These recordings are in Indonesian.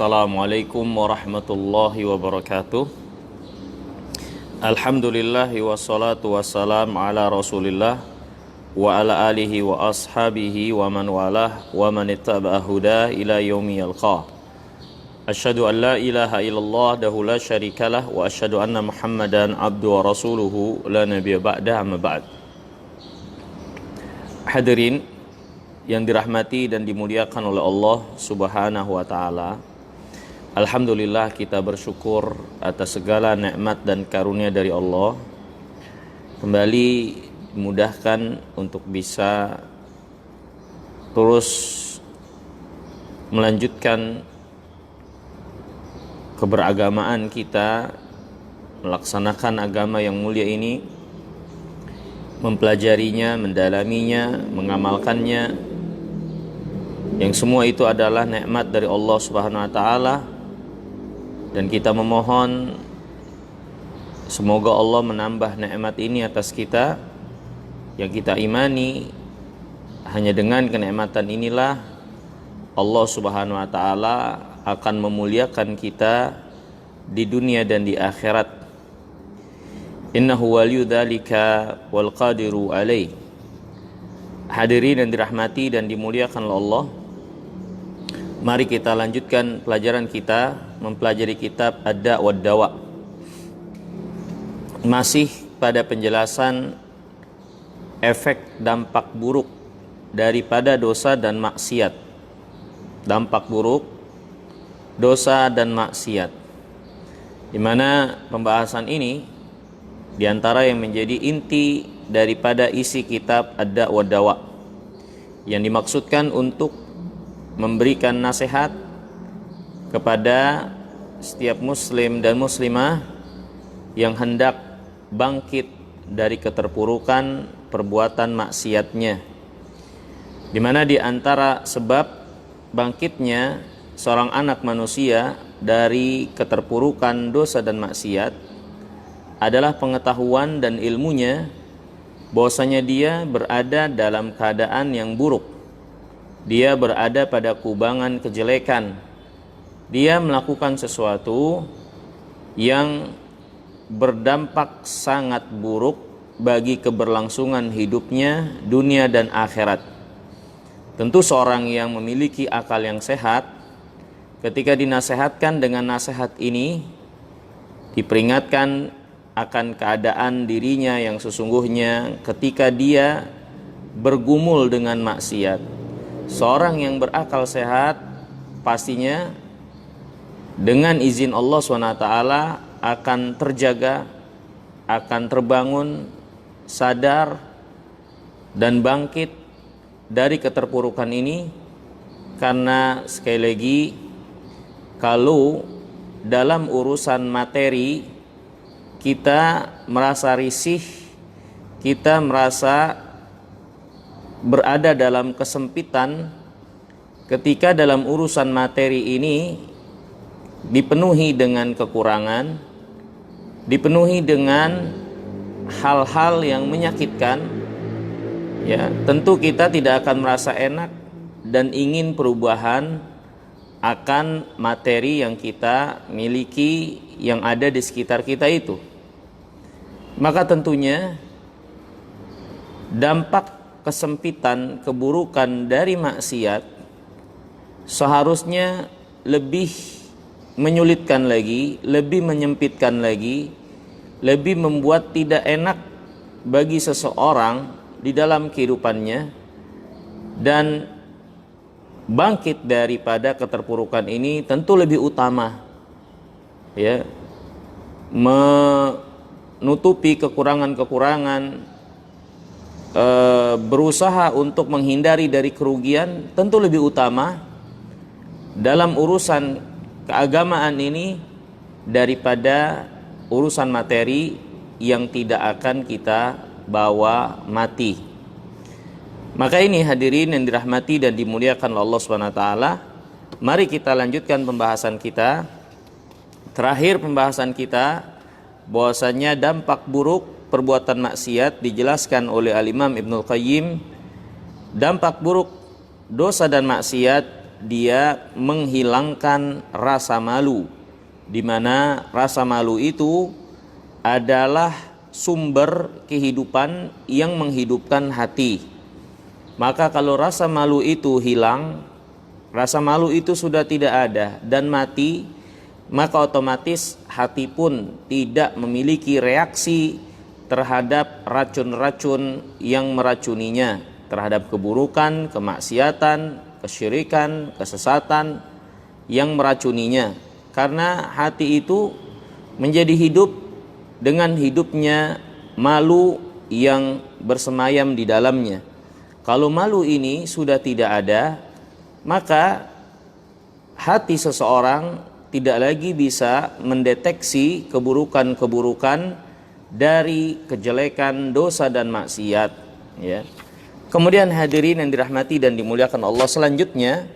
Assalamualaikum warahmatullahi wabarakatuh. Alhamdulillah wassalatu wassalam ala rasulillah wa ala alihi wa ashabihi wa man walah wa man ittaba'a huda ila yaumi yalqah. Asyhadu an la ilaha illallah dahu la syarikalah wa asyhadu anna Muhammadan abdu wa rasuluhu la nabiyya ba'da amma ba'd. Hadirin yang dirahmati dan dimuliakan oleh Allah Subhanahu wa taala. Alhamdulillah, kita bersyukur atas segala nikmat dan karunia dari Allah. Kembali dimudahkan untuk bisa terus melanjutkan keberagamaan kita, melaksanakan agama yang mulia ini, mempelajarinya, mendalaminya, mengamalkannya, yang semua itu adalah nikmat dari Allah Subhanahu wa taala, dan kita memohon semoga Allah menambah nikmat ini atas kita yang kita imani. Hanya dengan kenikmatan inilah Allah Subhanahu wa taala akan memuliakan kita di dunia dan di akhirat. Innahu waliyyu dzalika wal qadiru alaih. Hadirin yang dirahmati dan dimuliakan oleh Allah, mari kita lanjutkan pelajaran kita mempelajari kitab Ad-Da' wad Dawa. Masih pada penjelasan efek dampak buruk daripada dosa dan maksiat. Dampak buruk dosa dan maksiat, di mana pembahasan ini diantara yang menjadi inti daripada isi kitab Ad-Da' wad Dawa, yang dimaksudkan untuk memberikan nasihat kepada setiap muslim dan muslimah yang hendak bangkit dari keterpurukan perbuatan maksiatnya, di mana di antara sebab bangkitnya seorang anak manusia dari keterpurukan dosa dan maksiat adalah pengetahuan dan ilmunya bahwasanya dia berada dalam keadaan yang buruk. Dia berada pada kubangan kejelekan. Dia melakukan sesuatu yang berdampak sangat buruk bagi keberlangsungan hidupnya dunia dan akhirat. Tentu seorang yang memiliki akal yang sehat, ketika dinasehatkan dengan nasihat ini, diperingatkan akan keadaan dirinya yang sesungguhnya ketika dia bergumul dengan maksiat. Seorang yang berakal sehat pastinya dengan izin Allah SWT akan terjaga, akan terbangun, sadar, dan bangkit dari keterpurukan ini. Karena sekali lagi, kalau dalam urusan materi kita merasa risih, kita merasa berada dalam kesempitan ketika dalam urusan materi ini dipenuhi dengan kekurangan, dipenuhi dengan hal-hal yang menyakitkan, ya, tentu kita tidak akan merasa enak dan ingin perubahan akan materi yang kita miliki yang ada di sekitar kita itu. Maka tentunya dampak kesempitan, keburukan dari maksiat seharusnya lebih menyulitkan lagi, lebih menyempitkan lagi, lebih membuat tidak enak bagi seseorang di dalam kehidupannya, dan bangkit daripada keterpurukan ini tentu lebih utama, ya, menutupi kekurangan-kekurangan, berusaha untuk menghindari dari kerugian tentu lebih utama dalam urusan keagamaan ini daripada urusan materi yang tidak akan kita bawa mati. Maka ini hadirin yang dirahmati dan dimuliakan Allah SWT, mari kita lanjutkan pembahasan kita. Terakhir pembahasan kita bahwasanya dampak buruk perbuatan maksiat dijelaskan oleh Al-Imam Ibnul Qayyim. Dampak buruk dosa dan maksiat dia menghilangkan rasa malu, di mana rasa malu itu adalah sumber kehidupan yang menghidupkan hati. Maka kalau rasa malu itu hilang, rasa malu itu sudah tidak ada dan mati, maka otomatis hati pun tidak memiliki reaksi terhadap racun-racun yang meracuninya, terhadap keburukan, kemaksiatan, kesyirikan, kesesatan yang meracuninya. Karena hati itu menjadi hidup dengan hidupnya malu yang bersemayam di dalamnya. Kalau malu ini sudah tidak ada, maka hati seseorang tidak lagi bisa mendeteksi keburukan-keburukan dari kejelekan, dosa dan maksiat, ya. Kemudian hadirin yang dirahmati dan dimuliakan Allah, selanjutnya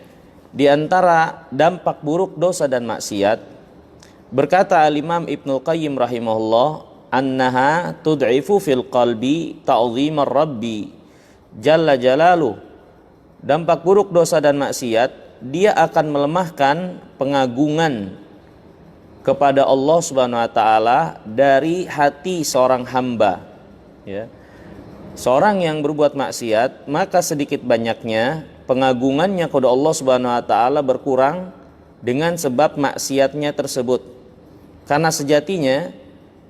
di antara dampak buruk dosa dan maksiat, berkata Al-Imam Ibnul Qayyim rahimahullah, annaha tud'ifu fil qalbi ta'zimar rabbi jalla jalaluh. Dampak buruk dosa dan maksiat, dia akan melemahkan pengagungan kepada Allah Subhanahu wa taala dari hati seorang hamba, ya. Seorang yang berbuat maksiat, maka sedikit banyaknya pengagungannya kepada Allah Subhanahu wa taala berkurang dengan sebab maksiatnya tersebut. Karena sejatinya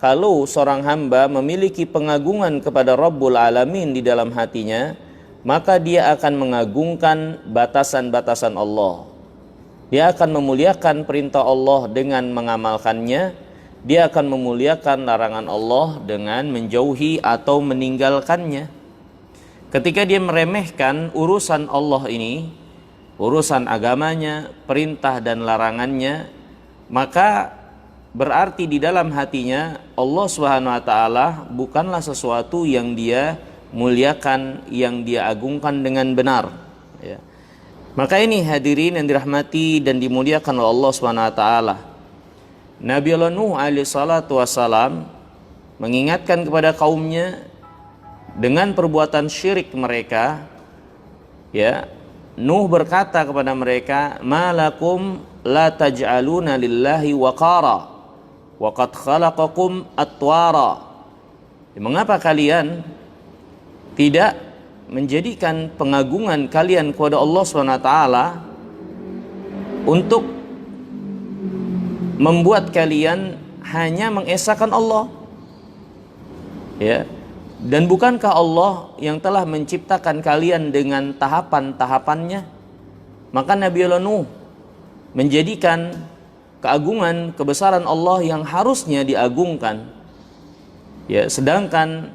kalau seorang hamba memiliki pengagungan kepada Rabbul Alamin di dalam hatinya, maka dia akan mengagungkan batasan-batasan Allah. Dia akan memuliakan perintah Allah dengan mengamalkannya. Dia akan memuliakan larangan Allah dengan menjauhi atau meninggalkannya. Ketika dia meremehkan urusan Allah ini, urusan agamanya, perintah dan larangannya, maka berarti di dalam hatinya Allah Subhanahu wa taala bukanlah sesuatu yang dia muliakan, yang dia agungkan dengan benar, ya. Maka ini hadirin yang dirahmati dan dimuliakan oleh Allah Subhanahu wa taala, Nabi Allah Nuh alaihi salatu wassalam mengingatkan kepada kaumnya dengan perbuatan syirik mereka, ya. Nuh berkata kepada mereka, malakum la taj'aluna lillahi waqara wa qad khalaqakum atwara. Mengapa kalian tidak menjadikan pengagungan kalian kepada Allah SWT untuk membuat kalian hanya mengesahkan Allah, ya. Dan bukankah Allah yang telah menciptakan kalian dengan tahapan-tahapannya? Maka Nabi Allah Nuh menjadikan keagungan, kebesaran Allah yang harusnya diagungkan, ya, sedangkan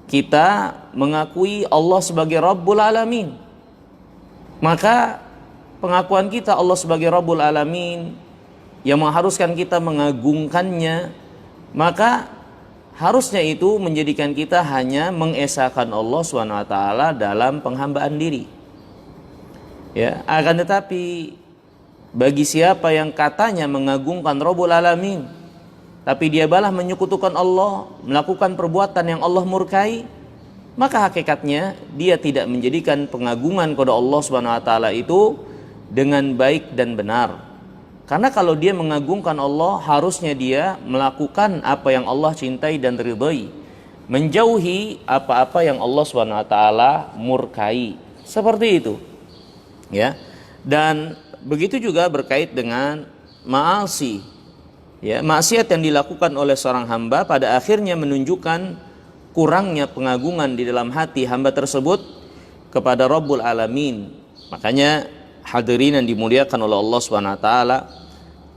kita mengakui Allah sebagai Rabbul Alamin. Maka pengakuan kita Allah sebagai Rabbul Alamin yang mengharuskan kita mengagungkannya, maka harusnya itu menjadikan kita hanya mengesahkan Allah SWT dalam penghambaan diri, ya. Akan tetapi bagi siapa yang katanya mengagungkan Rabbul Alamin, tapi dia malah menyekutukan Allah, melakukan perbuatan yang Allah murkai, maka hakikatnya dia tidak menjadikan pengagungan kepada Allah Subhanahu wa taala itu dengan baik dan benar. Karena kalau dia mengagungkan Allah, harusnya dia melakukan apa yang Allah cintai dan ridhai, menjauhi apa-apa yang Allah Subhanahu wa taala murkai. Seperti itu, ya. Dan begitu juga berkait dengan ma'asi, ya, maksiat yang dilakukan oleh seorang hamba pada akhirnya menunjukkan kurangnya pengagungan di dalam hati hamba tersebut kepada Rabbul Alamin. Makanya hadirin yang dimuliakan oleh Allah Subhanahu wa taala,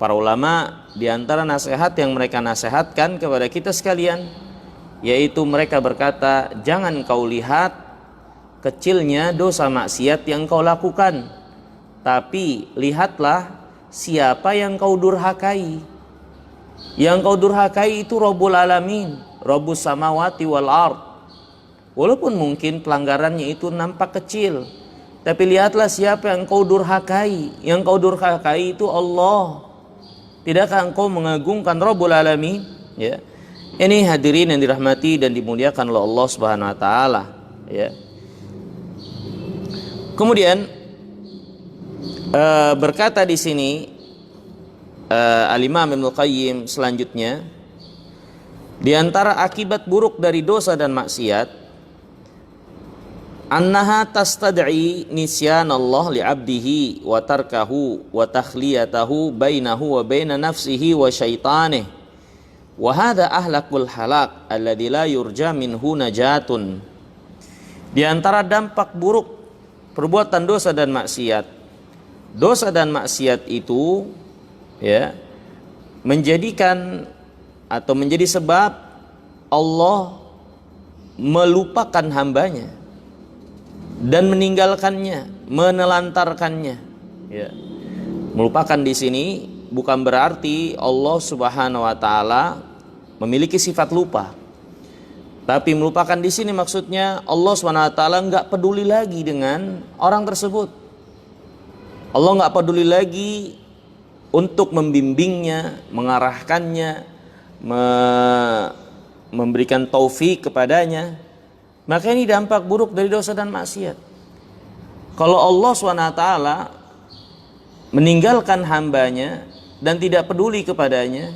para ulama di antara nasihat yang mereka nasihatkan kepada kita sekalian, yaitu mereka berkata, jangan kau lihat kecilnya dosa maksiat yang kau lakukan, tapi lihatlah siapa yang kau durhakai. Yang kau durhakai itu Rabbul Alamin, Rabbus samawati wal ard. Walaupun mungkin pelanggarannya itu nampak kecil, tapi lihatlah siapa yang kau durhakai. Yang kau durhakai itu Allah. Tidakkah engkau mengagungkan Rabbul Alamin, ya? Ini hadirin yang dirahmati dan dimuliakan oleh Allah Subhanahu wa taala, ya. Kemudian Berkata di sini Al-Imam Ibnu Qayyim selanjutnya, di antara akibat buruk dari dosa dan maksiat, annaha tastad'i nisyan Allah li'abdihi wa tarkahu wa takhliyatahu bainahu wa baina nafsihi wa syaitanih, wa hadha ahlakul halak alladzi la yurja minhu najatun. Di antara dampak buruk perbuatan dosa dan maksiat, dosa dan maksiat itu ya menjadikan atau menjadi sebab Allah melupakan hambanya dan meninggalkannya, menelantarkannya. Ya. Melupakan di sini bukan berarti Allah Subhanahu wa taala memiliki sifat lupa. Tapi melupakan di sini maksudnya Allah Subhanahu wa taala enggak peduli lagi dengan orang tersebut. Allah enggak peduli lagi untuk membimbingnya, mengarahkannya, memberikan taufik kepadanya. Maka ini dampak buruk dari dosa dan maksiat. Kalau Allah SWT meninggalkan hambanya dan tidak peduli kepadanya,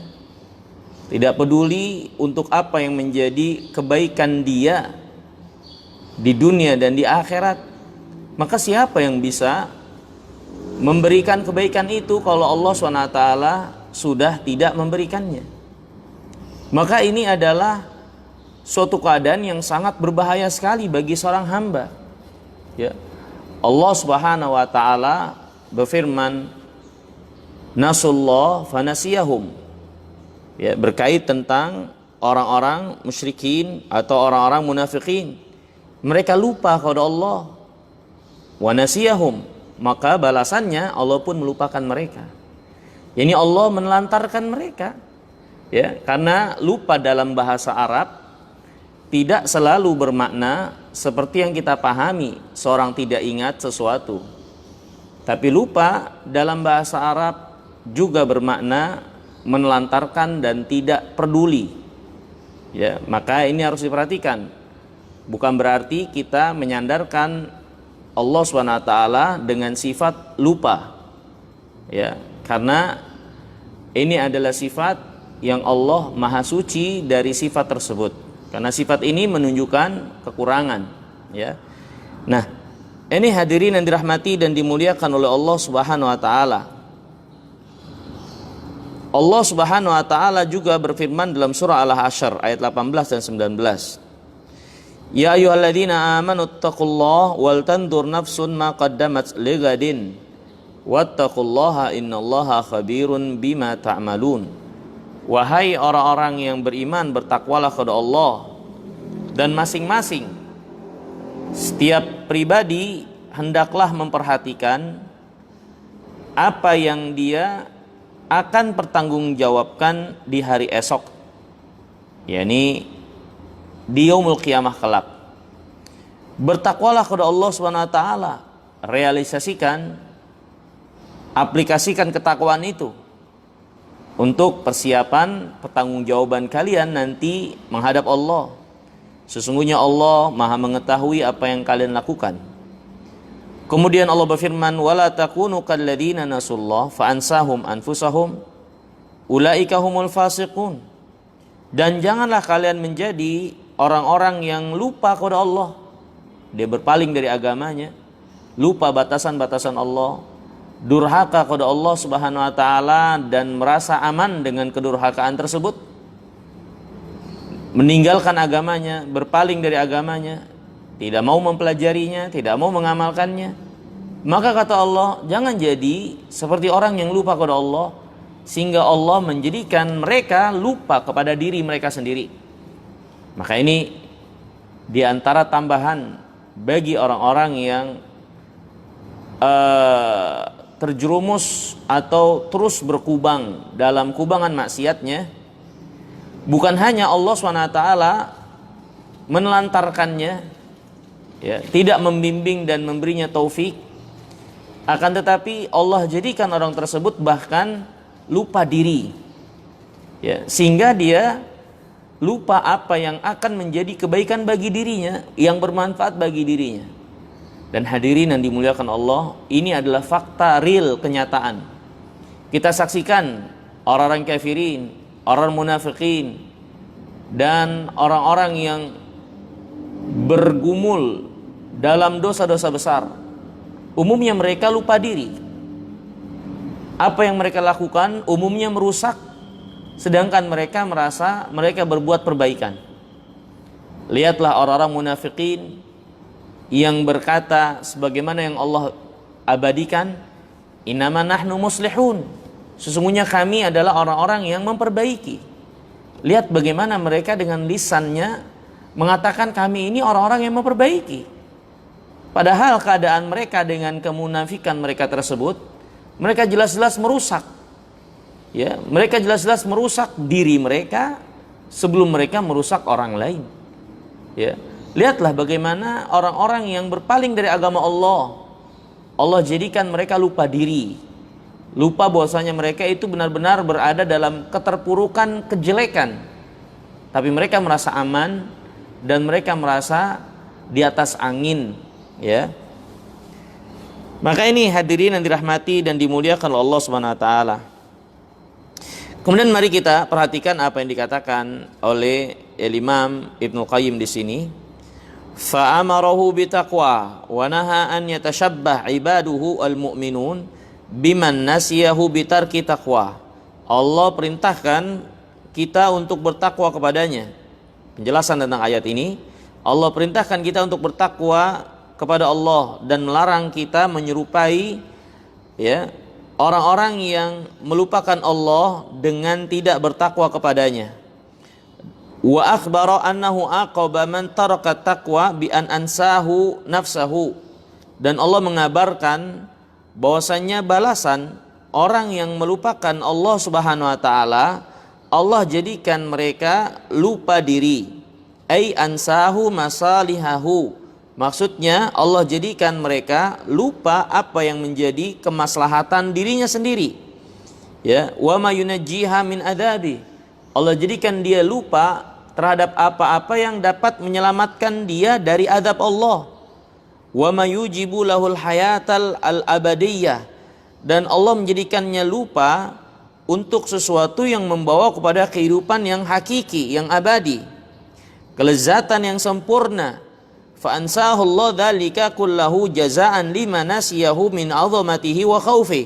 tidak peduli untuk apa yang menjadi kebaikan dia di dunia dan di akhirat, maka siapa yang bisa memberikan kebaikan itu kalau Allah SWT sudah tidak memberikannya? Maka ini adalah suatu keadaan yang sangat berbahaya sekali bagi seorang hamba. Ya. Allah Subhanahu wa taala berfirman, nasullah fanasiyahum. Ya, berkait tentang orang-orang musyrikin atau orang-orang munafikin. Mereka lupa kepada Allah. Wa nasiyahum, maka balasannya Allah pun melupakan mereka. Yani Allah menelantarkan mereka. Ya, karena lupa dalam bahasa Arab tidak selalu bermakna seperti yang kita pahami, seorang tidak ingat sesuatu. Tapi lupa dalam bahasa Arab juga bermakna menelantarkan dan tidak peduli. Ya, maka ini harus diperhatikan. Bukan berarti kita menyandarkan Allah SWT dengan sifat lupa. Ya, karena ini adalah sifat yang Allah Maha Suci dari sifat tersebut. Karena sifat ini menunjukkan kekurangan, ya. Nah, ini hadirin yang dirahmati dan dimuliakan oleh Allah Subhanahu wa taala. Allah Subhanahu wa taala juga berfirman dalam surah Al-Hasyr ayat 18 dan 19. Ya ayyuhalladzina amanu taqullaha wal tandur nafsun ma qaddamat lighadin wattaqullaha innallaha khabirun bima ta'malun. Wahai orang-orang yang beriman, bertakwalah kepada Allah, dan masing-masing setiap pribadi hendaklah memperhatikan apa yang dia akan pertanggungjawabkan di hari esok, yakni di yaumul qiyamah kelak. Bertakwalah kepada Allah SWT, realisasikan, aplikasikan ketakwaan itu untuk persiapan pertanggungjawaban kalian nanti menghadap Allah. Sesungguhnya Allah Maha mengetahui apa yang kalian lakukan. Kemudian Allah berfirman, wala takunu kalladzina nasullah fa ansahum anfusahum ulaika humul fasiqun. Dan janganlah kalian menjadi orang-orang yang lupa kepada Allah. Dia berpaling dari agamanya, lupa batasan-batasan Allah, durhaka kepada Allah Subhanahu wa taala dan merasa aman dengan kedurhakaan tersebut, meninggalkan agamanya, berpaling dari agamanya, tidak mau mempelajarinya, tidak mau mengamalkannya. Maka kata Allah, jangan jadi seperti orang yang lupa kepada Allah, sehingga Allah menjadikan mereka lupa kepada diri mereka sendiri. Maka ini diantara tambahan bagi orang-orang yang terjerumus atau terus berkubang dalam kubangan maksiatnya, bukan hanya Allah SWT menelantarkannya, ya, tidak membimbing dan memberinya taufik, akan tetapi Allah jadikan orang tersebut bahkan lupa diri, ya, sehingga dia lupa apa yang akan menjadi kebaikan bagi dirinya, yang bermanfaat bagi dirinya. Dan hadirin yang dimuliakan Allah, ini adalah fakta real, kenyataan. Kita saksikan orang-orang kafirin, orang munafikin, dan orang-orang yang bergumul dalam dosa-dosa besar. Umumnya mereka lupa diri. Apa yang mereka lakukan umumnya merusak, sedangkan mereka merasa mereka berbuat perbaikan. Lihatlah orang-orang munafikin yang berkata sebagaimana yang Allah abadikan, innama nahnu muslihun, sesungguhnya kami adalah orang-orang yang memperbaiki. Lihat bagaimana mereka dengan lisannya mengatakan kami ini orang-orang yang memperbaiki, padahal keadaan mereka dengan kemunafikan mereka tersebut, mereka jelas-jelas merusak. Ya, mereka jelas-jelas merusak diri mereka sebelum mereka merusak orang lain. Ya, lihatlah bagaimana orang-orang yang berpaling dari agama Allah, Allah jadikan mereka lupa diri, lupa bahwasanya mereka itu benar-benar berada dalam keterpurukan, kejelekan, tapi mereka merasa aman dan mereka merasa di atas angin. Ya, maka ini hadirin yang dirahmati dan dimuliakan oleh Allah Subhanahu wa taala. Kemudian mari kita perhatikan apa yang dikatakan oleh Imam Ibnu Qayyim di sini. Fa amarahu bitaqwa wa naha an yatashabbah ibaduhu almu'minun biman nasiyahu bitarki taqwa. Allah perintahkan kita untuk bertakwa kepadanya. Penjelasan tentang ayat ini, Allah perintahkan kita untuk bertakwa kepada Allah dan melarang kita menyerupai ya orang-orang yang melupakan Allah dengan tidak bertakwa kepadanya. Wa akhbara annahu aqaba man taraka taqwa bi an ansahu nafsahu, dan Allah mengabarkan bahwasanya balasan orang yang melupakan Allah Subhanahu wa taala, Allah jadikan mereka lupa diri. Ai ansahu masalihahu, maksudnya Allah jadikan mereka lupa apa yang menjadi kemaslahatan dirinya sendiri. Ya, wa ma yunajjiha min adabi, Allah jadikan dia lupa terhadap apa-apa yang dapat menyelamatkan dia dari azab Allah. Wa ma yujibu lahul hayatal al-abadiyah, dan Allah menjadikannya lupa untuk sesuatu yang membawa kepada kehidupan yang hakiki, yang abadi, kelezatan yang sempurna. Fa ansahu Allah dzalika kullahu jazaan lima nasiyahu min 'azamatihi wa khaufi.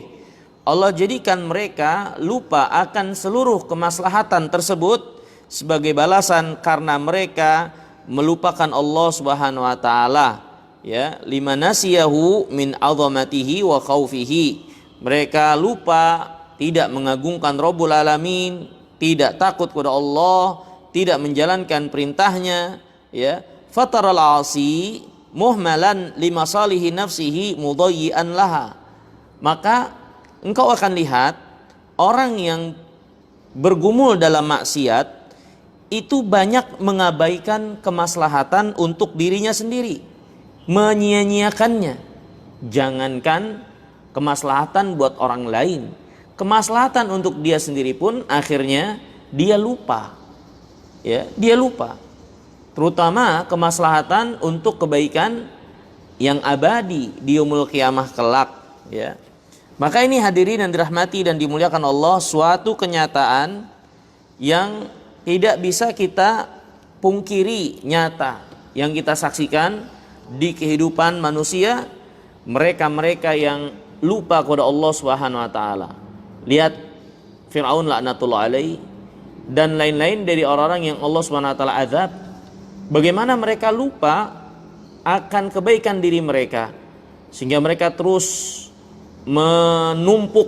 Allah jadikan mereka lupa akan seluruh kemaslahatan tersebut sebagai balasan karena mereka melupakan Allah Subhanahu wa taala. Ya, lima nasiyahu min 'azamatihi wa khaufihi. Mereka lupa, tidak mengagungkan Rabbul Alamin, tidak takut kepada Allah, tidak menjalankan perintahnya, ya. Fataral asi muhmalan limasalihi nafsihi mudayyi'an laha. Maka engkau akan lihat orang yang bergumul dalam maksiat itu banyak mengabaikan kemaslahatan untuk dirinya sendiri, menyia-nyiakannya. Jangankan kemaslahatan buat orang lain, kemaslahatan untuk dia sendiri pun akhirnya dia lupa. Ya, dia lupa. Terutama kemaslahatan untuk kebaikan yang abadi di yaumul qiyamah kelak, ya. Maka ini hadirin yang dirahmati dan dimuliakan Allah, suatu kenyataan yang tidak bisa kita pungkiri, nyata yang kita saksikan di kehidupan manusia, mereka-mereka yang lupa kepada Allah Subhanahu wa taala. Lihat Firaun laknatullah alaihi dan lain-lain dari orang-orang yang Allah Subhanahu wa taala azab. Bagaimana mereka lupa akan kebaikan diri mereka, sehingga mereka terus menumpuk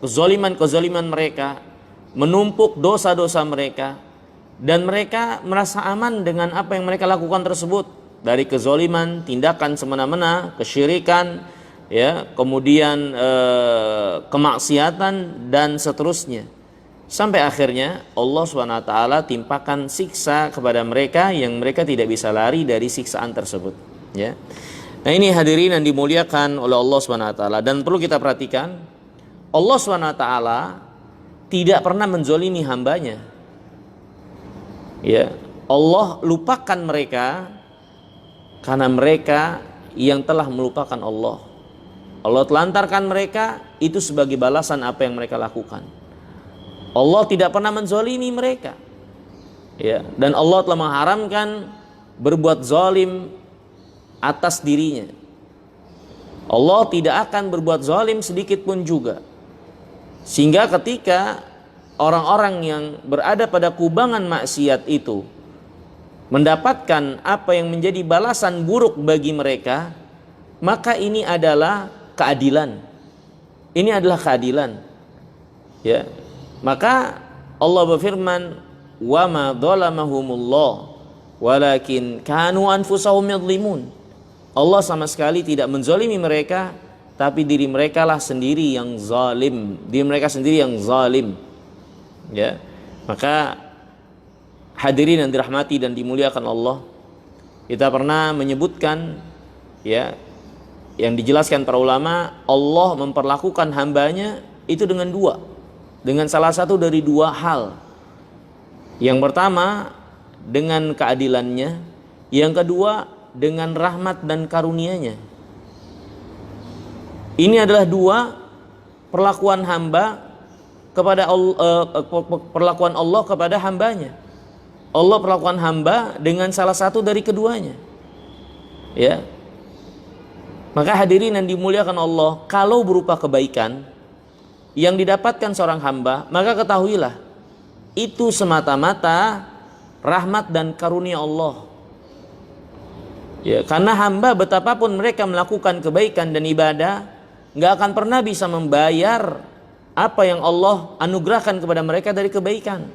kezaliman-kezaliman mereka, menumpuk dosa-dosa mereka, dan mereka merasa aman dengan apa yang mereka lakukan tersebut, dari kezaliman, tindakan semena-mena, kesyirikan, ya, kemudian kemaksiatan dan seterusnya. Sampai akhirnya Allah SWT timpakan siksa kepada mereka yang mereka tidak bisa lari dari siksaan tersebut, ya. Nah, ini hadirin yang dimuliakan oleh Allah SWT, dan perlu kita perhatikan, Allah SWT tidak pernah menzolimi hambanya. Ya, Allah lupakan mereka karena mereka yang telah melupakan Allah. Allah telantarkan mereka itu sebagai balasan apa yang mereka lakukan. Allah tidak pernah menzalimi mereka. Ya, dan Allah telah mengharamkan berbuat zalim atas dirinya. Allah tidak akan berbuat zalim sedikit pun juga. Sehingga ketika orang-orang yang berada pada kubangan maksiat itu mendapatkan apa yang menjadi balasan buruk bagi mereka, maka ini adalah keadilan. Ini adalah keadilan. Ya. Maka Allah berfirman, "Wa ma dhalamahumullah walakin kanu anfusahum yadhlimun." Allah sama sekali tidak menzalimi mereka, tapi diri mereka lah sendiri yang zalim. Diri mereka sendiri yang zalim. Ya. Maka hadirin yang dirahmati dan dimuliakan Allah, kita pernah menyebutkan ya, yang dijelaskan para ulama, Allah memperlakukan hambanya itu dengan salah satu dari dua hal. Yang pertama dengan keadilannya, yang kedua dengan rahmat dan karunia-Nya. Ini adalah dua perlakuan hamba kepada perlakuan Allah kepada hambanya. Allah perlakukan hamba dengan salah satu dari keduanya. Ya. Maka hadirin yang dimuliakan Allah, kalau berupa kebaikan yang didapatkan seorang hamba, maka ketahuilah itu semata-mata rahmat dan karunia Allah. Ya, karena hamba betapapun mereka melakukan kebaikan dan ibadah, nggak akan pernah bisa membayar apa yang Allah anugerahkan kepada mereka dari kebaikan.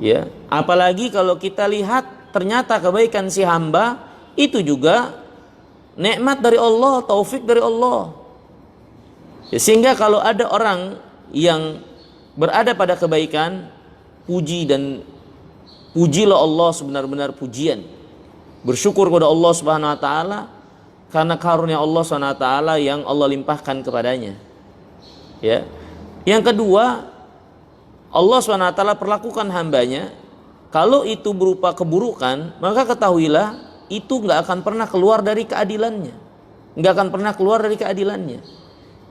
Ya, apalagi kalau kita lihat ternyata kebaikan si hamba itu juga nikmat dari Allah, taufik dari Allah. Ya, sehingga kalau ada orang yang berada pada kebaikan, pujilah Allah sebenar-benar pujian. Bersyukur kepada Allah Subhanahu wa taala karena karunia Allah Subhanahu wa taala yang Allah limpahkan kepadanya. Ya. Yang kedua, Allah Subhanahu wa taala perlakukan hambanya, kalau itu berupa keburukan, maka ketahuilah itu nggak akan pernah keluar dari keadilannya. Nggak akan pernah keluar dari keadilannya.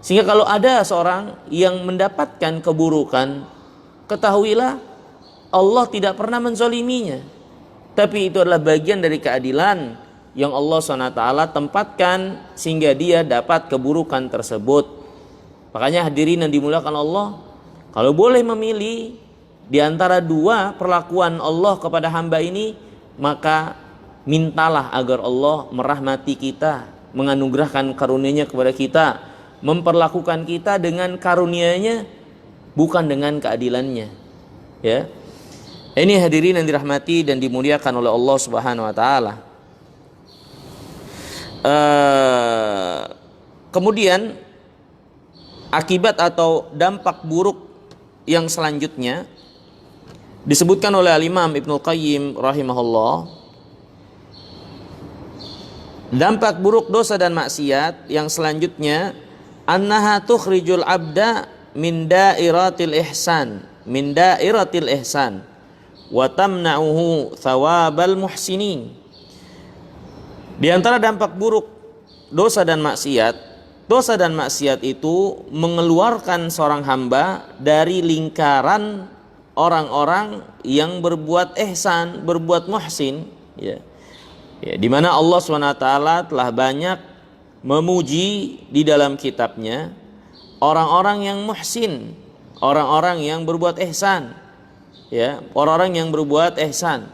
Sehingga kalau ada seorang yang mendapatkan keburukan, ketahuilah Allah tidak pernah menzaliminya. Tapi itu adalah bagian dari keadilan yang Allah SWT tempatkan sehingga dia dapat keburukan tersebut. Makanya hadirin yang dimuliakan Allah, kalau boleh memilih di antara dua perlakuan Allah kepada hamba ini, maka mintalah agar Allah merahmati kita, menganugerahkan karunia-Nya kepada kita, memperlakukan kita dengan karunia-Nya, bukan dengan keadilannya. Ya. Ini hadirin yang dirahmati dan dimuliakan oleh Allah Subhanahu wa taala. Kemudian akibat atau dampak buruk yang selanjutnya disebutkan oleh Al-Imam Ibnul Qayyim rahimahullah. Dampak buruk dosa dan maksiat yang selanjutnya, annaha tukhrijul abda min dairatil ihsan, wa tamna'uhu thawabal muhsinin. Di antara dampak buruk dosa dan maksiat itu mengeluarkan seorang hamba dari lingkaran orang-orang yang berbuat ihsan, berbuat muhsin, ya. Ya, di mana Allah SWT telah banyak memuji di dalam kitabnya orang-orang yang muhsin, orang-orang yang berbuat ihsan. Ya, orang-orang yang berbuat ihsan.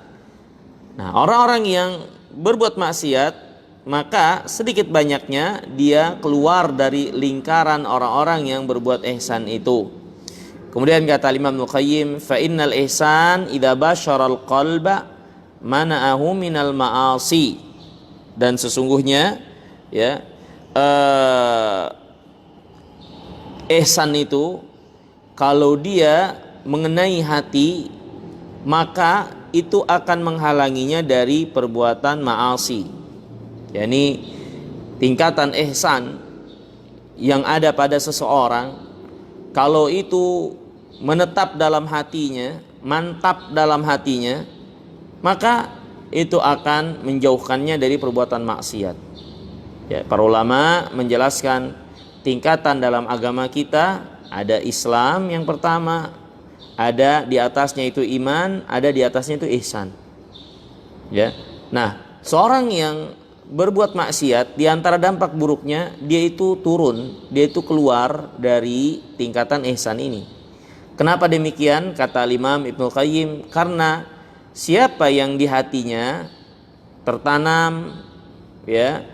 Nah, orang-orang yang berbuat maksiat, maka sedikit banyaknya dia keluar dari lingkaran orang-orang yang berbuat ihsan itu. Kemudian kata Imam Ibnu Qayyim, fa innal ihsan idza basyaral qalba mana'ahu minal ma'asi. Dan sesungguhnya ya, ihsan itu kalau dia mengenai hati, maka itu akan menghalanginya dari perbuatan ma'asi. yakni tingkatan ihsan yang ada pada seseorang, kalau itu menetap dalam hatinya, mantap dalam hatinya, maka itu akan menjauhkannya dari perbuatan maksiat. Ya, para ulama menjelaskan tingkatan dalam agama kita, ada Islam yang pertama, ada di atasnya itu iman, ada di atasnya itu ihsan. Ya. Nah, seorang yang berbuat maksiat, di antara dampak buruknya dia itu turun, dia itu keluar dari tingkatan ihsan ini. Kenapa demikian? Kata Imam Ibnu Qayyim, karena siapa yang di hatinya tertanam ya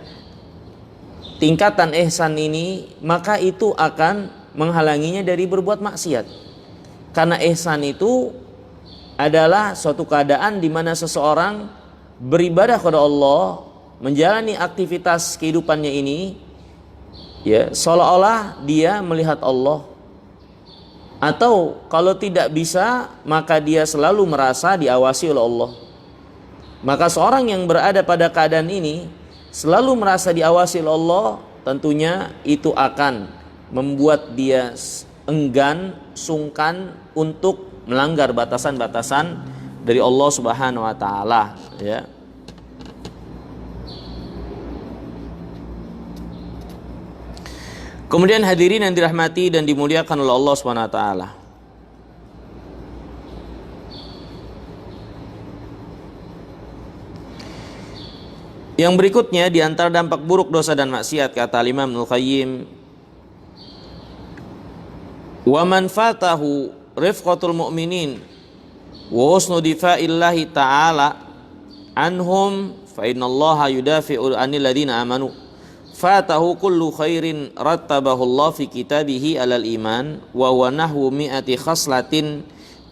tingkatan ihsan ini, maka itu akan menghalanginya dari berbuat maksiat. Karena ihsan itu adalah suatu keadaan di mana seseorang beribadah kepada Allah, menjalani aktivitas kehidupannya ini ya seolah-olah dia melihat Allah. Atau kalau tidak bisa, maka dia selalu merasa diawasi oleh Allah. Maka seorang yang berada pada keadaan ini, selalu merasa diawasi oleh Allah, tentunya itu akan membuat dia enggan, sungkan untuk melanggar batasan-batasan dari Allah Subhanahu wa taala, ya. Kemudian hadirin yang dirahmati dan dimuliakan oleh Allah Subhanahu wa taala. Yang berikutnya di antara dampak buruk dosa dan maksiat, kata Imam Ibnu Qayyim, wa man fatahu rifqatul mu'minin wa husnu difa'illahi ta'ala anhum fa innallaha yudafi'u 'anil ladzina amanu fatahu kullu khairin rattabahu Allah fi kitabihi alal iman wa huwa nahwu mi'ati khaslatin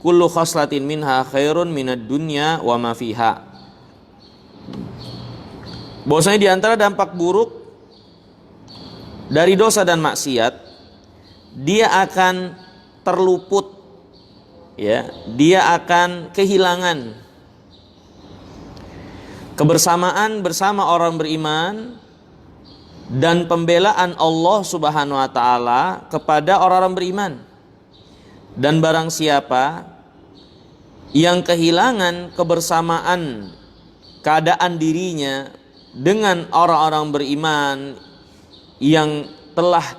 kullu khaslatin minha khairun minad dunya wa ma fiha. Bahwasanya di antara dampak buruk dari dosa dan maksiat, dia akan terluput, ya, dia akan kehilangan kebersamaan bersama orang beriman dan pembelaan Allah Subhanahu wa taala kepada orang-orang beriman. Dan barang siapa yang kehilangan kebersamaan keadaan dirinya dengan orang-orang beriman yang telah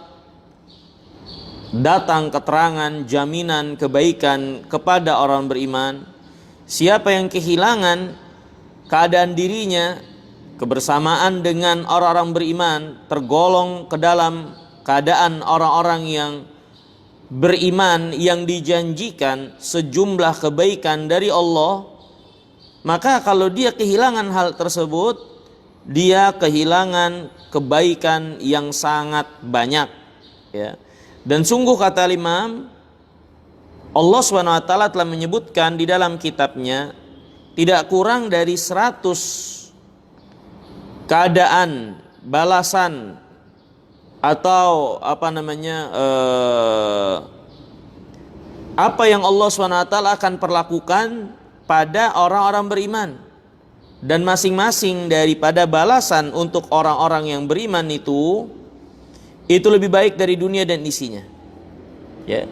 datang keterangan jaminan kebaikan kepada orang beriman, siapa yang kehilangan keadaan dirinya kebersamaan dengan orang-orang beriman, tergolong ke dalam keadaan orang-orang yang beriman yang dijanjikan sejumlah kebaikan dari Allah, maka kalau dia kehilangan hal tersebut, dia kehilangan kebaikan yang sangat banyak, ya. Dan sungguh kata Imam, Allah SWT telah menyebutkan di dalam kitabnya tidak kurang dari 100 keadaan balasan atau apa yang Allah SWT akan perlakukan pada orang-orang beriman. Dan masing-masing daripada balasan untuk orang-orang yang beriman itu lebih baik dari dunia dan isinya. Ya.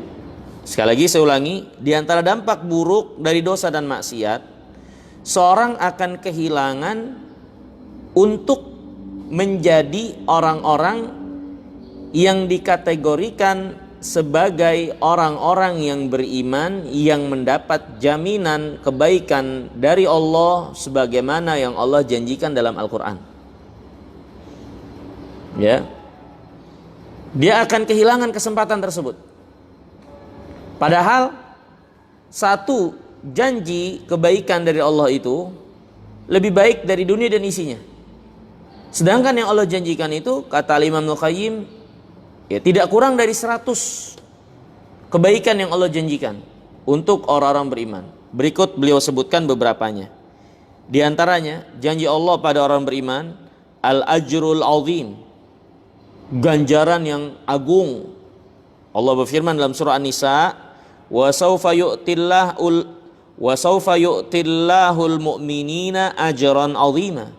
Sekali lagi saya ulangi, di antara dampak buruk dari dosa dan maksiat, seorang akan kehilangan untuk menjadi orang-orang yang dikategorikan sebagai orang-orang yang beriman yang mendapat jaminan kebaikan dari Allah sebagaimana yang Allah janjikan dalam Al-Quran. Ya, dia akan kehilangan kesempatan tersebut. Padahal satu janji kebaikan dari Allah itu lebih baik dari dunia dan isinya. Sedangkan yang Allah janjikan itu, kata Imam Ibnu Qayyim, ya tidak kurang dari 100 kebaikan yang Allah janjikan untuk orang-orang beriman. Berikut beliau sebutkan beberapanya. Di antaranya janji Allah pada orang beriman, al-ajrul azim, ganjaran yang agung. Allah berfirman dalam surah An-Nisa, wa sawfa yu'tillahul mu'minina ajran azima.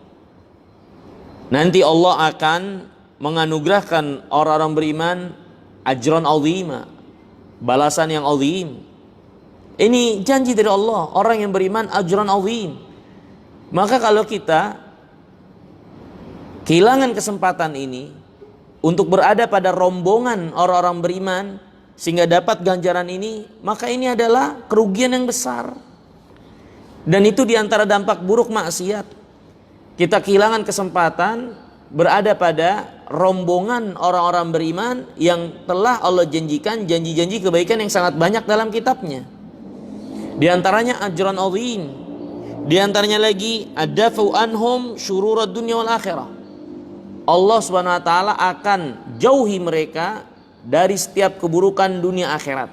Nanti Allah akan menganugerahkan orang-orang beriman ajran azima, balasan yang azim. Ini janji dari Allah, orang yang beriman ajran azim. Maka kalau kita kehilangan kesempatan ini untuk berada pada rombongan orang-orang beriman sehingga dapat ganjaran ini, maka ini adalah kerugian yang besar. Dan itu diantara dampak buruk maksiat. Kita kehilangan kesempatan berada pada rombongan orang-orang beriman yang telah Allah janjikan janji-janji kebaikan yang sangat banyak dalam kitabnya. Di antaranya ajran azim. Di antaranya lagi adafu anhum syururad dunya wal akhirah. Allah Subhanahu wa taala akan jauhi mereka dari setiap keburukan dunia akhirat.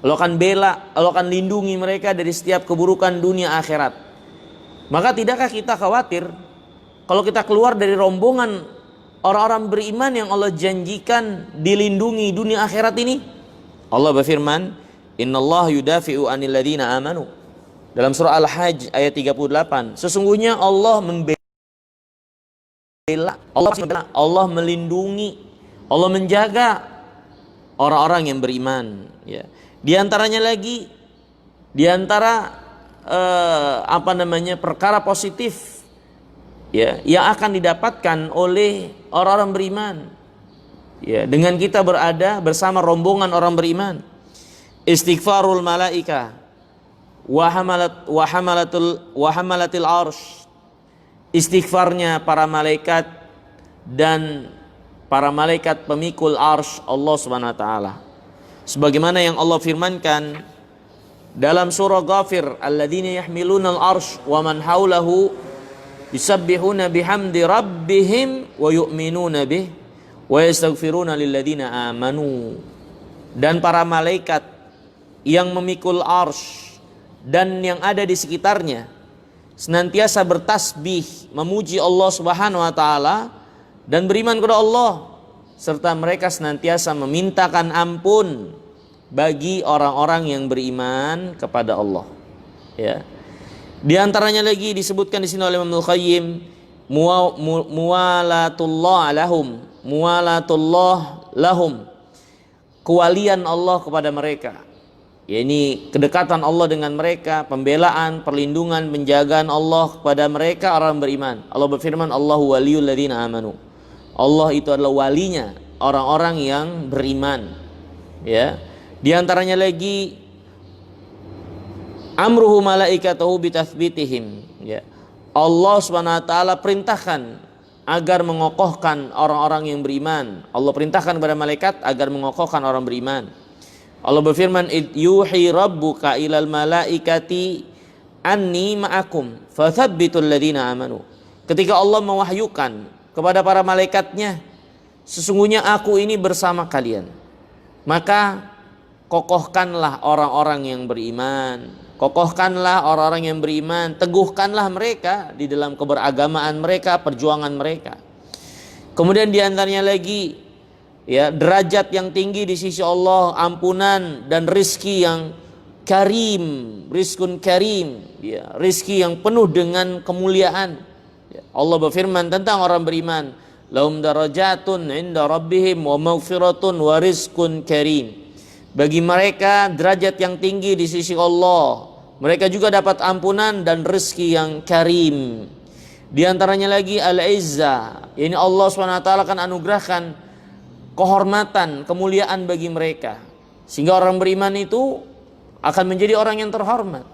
Allah akan bela, Allah akan lindungi mereka dari setiap keburukan dunia akhirat. Maka tidakkah kita khawatir kalau kita keluar dari rombongan orang-orang beriman yang Allah janjikan dilindungi dunia akhirat ini? Allah berfirman, Innallaha yudafi'u 'anil ladzina amanu. Dalam surah Al-Hajj ayat 38, sesungguhnya Allah membela, Allah melindungi, Allah menjaga orang-orang yang beriman, ya. Di antaranya lagi, di antara perkara positif, ya, yang akan didapatkan oleh orang-orang beriman, ya, dengan kita berada bersama rombongan orang beriman, istighfarul malaika wa hamalatil arsh, istighfarnya para malaikat dan para malaikat pemikul arsh Allah Subhanahu wa taala. Sebagaimana yang Allah firmankan dalam surah Ghafir, alladzina yahmiluna al-arsh wa man haulahu yusabbihuna bihamdi rabbihim wa yu'minuna bih wa yastaghfiruna lilladzina amanu. Dan para malaikat yang memikul arsh dan yang ada di sekitarnya senantiasa bertasbih memuji Allah Subhanahu wa taala dan beriman kepada Allah, serta mereka senantiasa memintakan ampun bagi orang-orang yang beriman kepada Allah, ya. Di antaranya lagi disebutkan di sini oleh Imam Al-Qayyim, muwalatullah lahum, kewalian Allah kepada mereka, ya, ini kedekatan Allah dengan mereka, pembelaan, perlindungan, penjagaan Allah kepada mereka orang beriman. Allah berfirman, Allahu waliyul ladzina amanu. Allah itu adalah walinya orang-orang yang beriman, ya. Di antaranya lagi amruhu malaikatahu bitathbitihim, ya. Allah Subhanahu wa taala perintahkan agar mengokohkan orang-orang yang beriman. Allah perintahkan kepada malaikat agar mengokohkan orang beriman. Allah berfirman, yuhi rabbuka ilal malaikati anni ma'akum fathabbitul ladzina amanu. Ketika Allah mewahyukan kepada para malaikatnya, sesungguhnya aku ini bersama kalian, maka kokohkanlah orang-orang yang beriman, kokohkanlah orang-orang yang beriman, teguhkanlah mereka di dalam keberagamaan mereka, perjuangan mereka. Kemudian diantaranya lagi, ya, derajat yang tinggi di sisi Allah, ampunan dan rizki yang karim, rizkun karim, ya, rizki yang penuh dengan kemuliaan. Allah berfirman tentang orang beriman, lahum darajatun inda rabbihim wa maghfiratun wa rizqun karim. Bagi mereka derajat yang tinggi di sisi Allah, mereka juga dapat ampunan dan rezeki yang karim. Di antaranya lagi al-izza, yakni Allah SWT akan anugerahkan kehormatan, kemuliaan bagi mereka, sehingga orang beriman itu akan menjadi orang yang terhormat.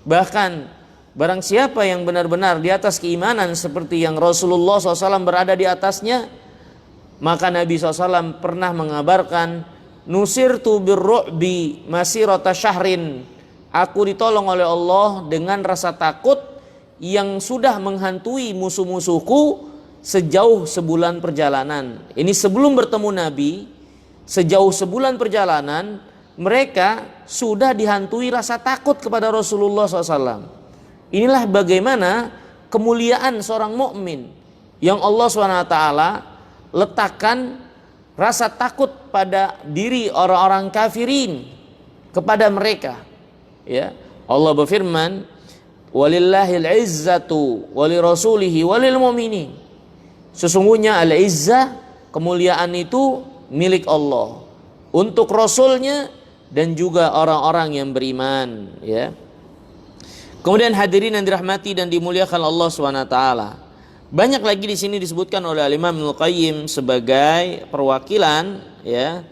Bahkan barang siapa yang benar-benar di atas keimanan seperti yang Rasulullah SAW berada di atasnya, maka Nabi SAW pernah mengabarkan, nusirtu birru'bi masirata syahrin, aku ditolong oleh Allah dengan rasa takut yang sudah menghantui musuh-musuhku sejauh sebulan perjalanan. Ini sebelum bertemu Nabi, sejauh sebulan perjalanan mereka sudah dihantui rasa takut kepada Rasulullah SAW. Inilah bagaimana kemuliaan seorang mukmin yang Allah SWT letakkan rasa takut pada diri orang-orang kafirin kepada mereka, ya. Allah berfirman, walillahil izzatu walirasulihi walil mu'minin. Sesungguhnya al-izzah, kemuliaan itu milik Allah untuk Rasulnya dan juga orang-orang yang beriman, ya. Kemudian hadirin yang dirahmati dan dimuliakan Allah SWT, Banyak lagi di sini disebutkan oleh Imam Ibnu Qayyim sebagai perwakilan, ya.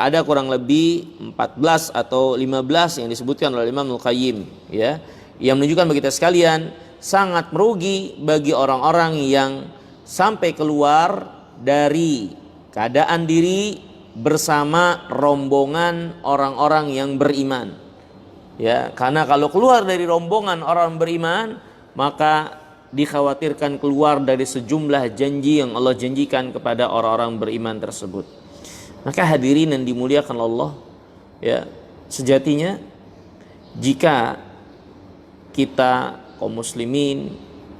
Ada kurang lebih 14 atau 15 yang disebutkan oleh Imam Ibnu Qayyim, ya, yang menunjukkan bagi kita sekalian sangat merugi bagi orang-orang yang sampai keluar dari keadaan diri bersama rombongan orang-orang yang beriman, ya. Karena kalau keluar dari rombongan orang beriman, maka dikhawatirkan keluar dari sejumlah janji yang Allah janjikan kepada orang-orang beriman tersebut. Maka hadirin yang dimuliakan Allah, ya, sejatinya jika kita kaum muslimin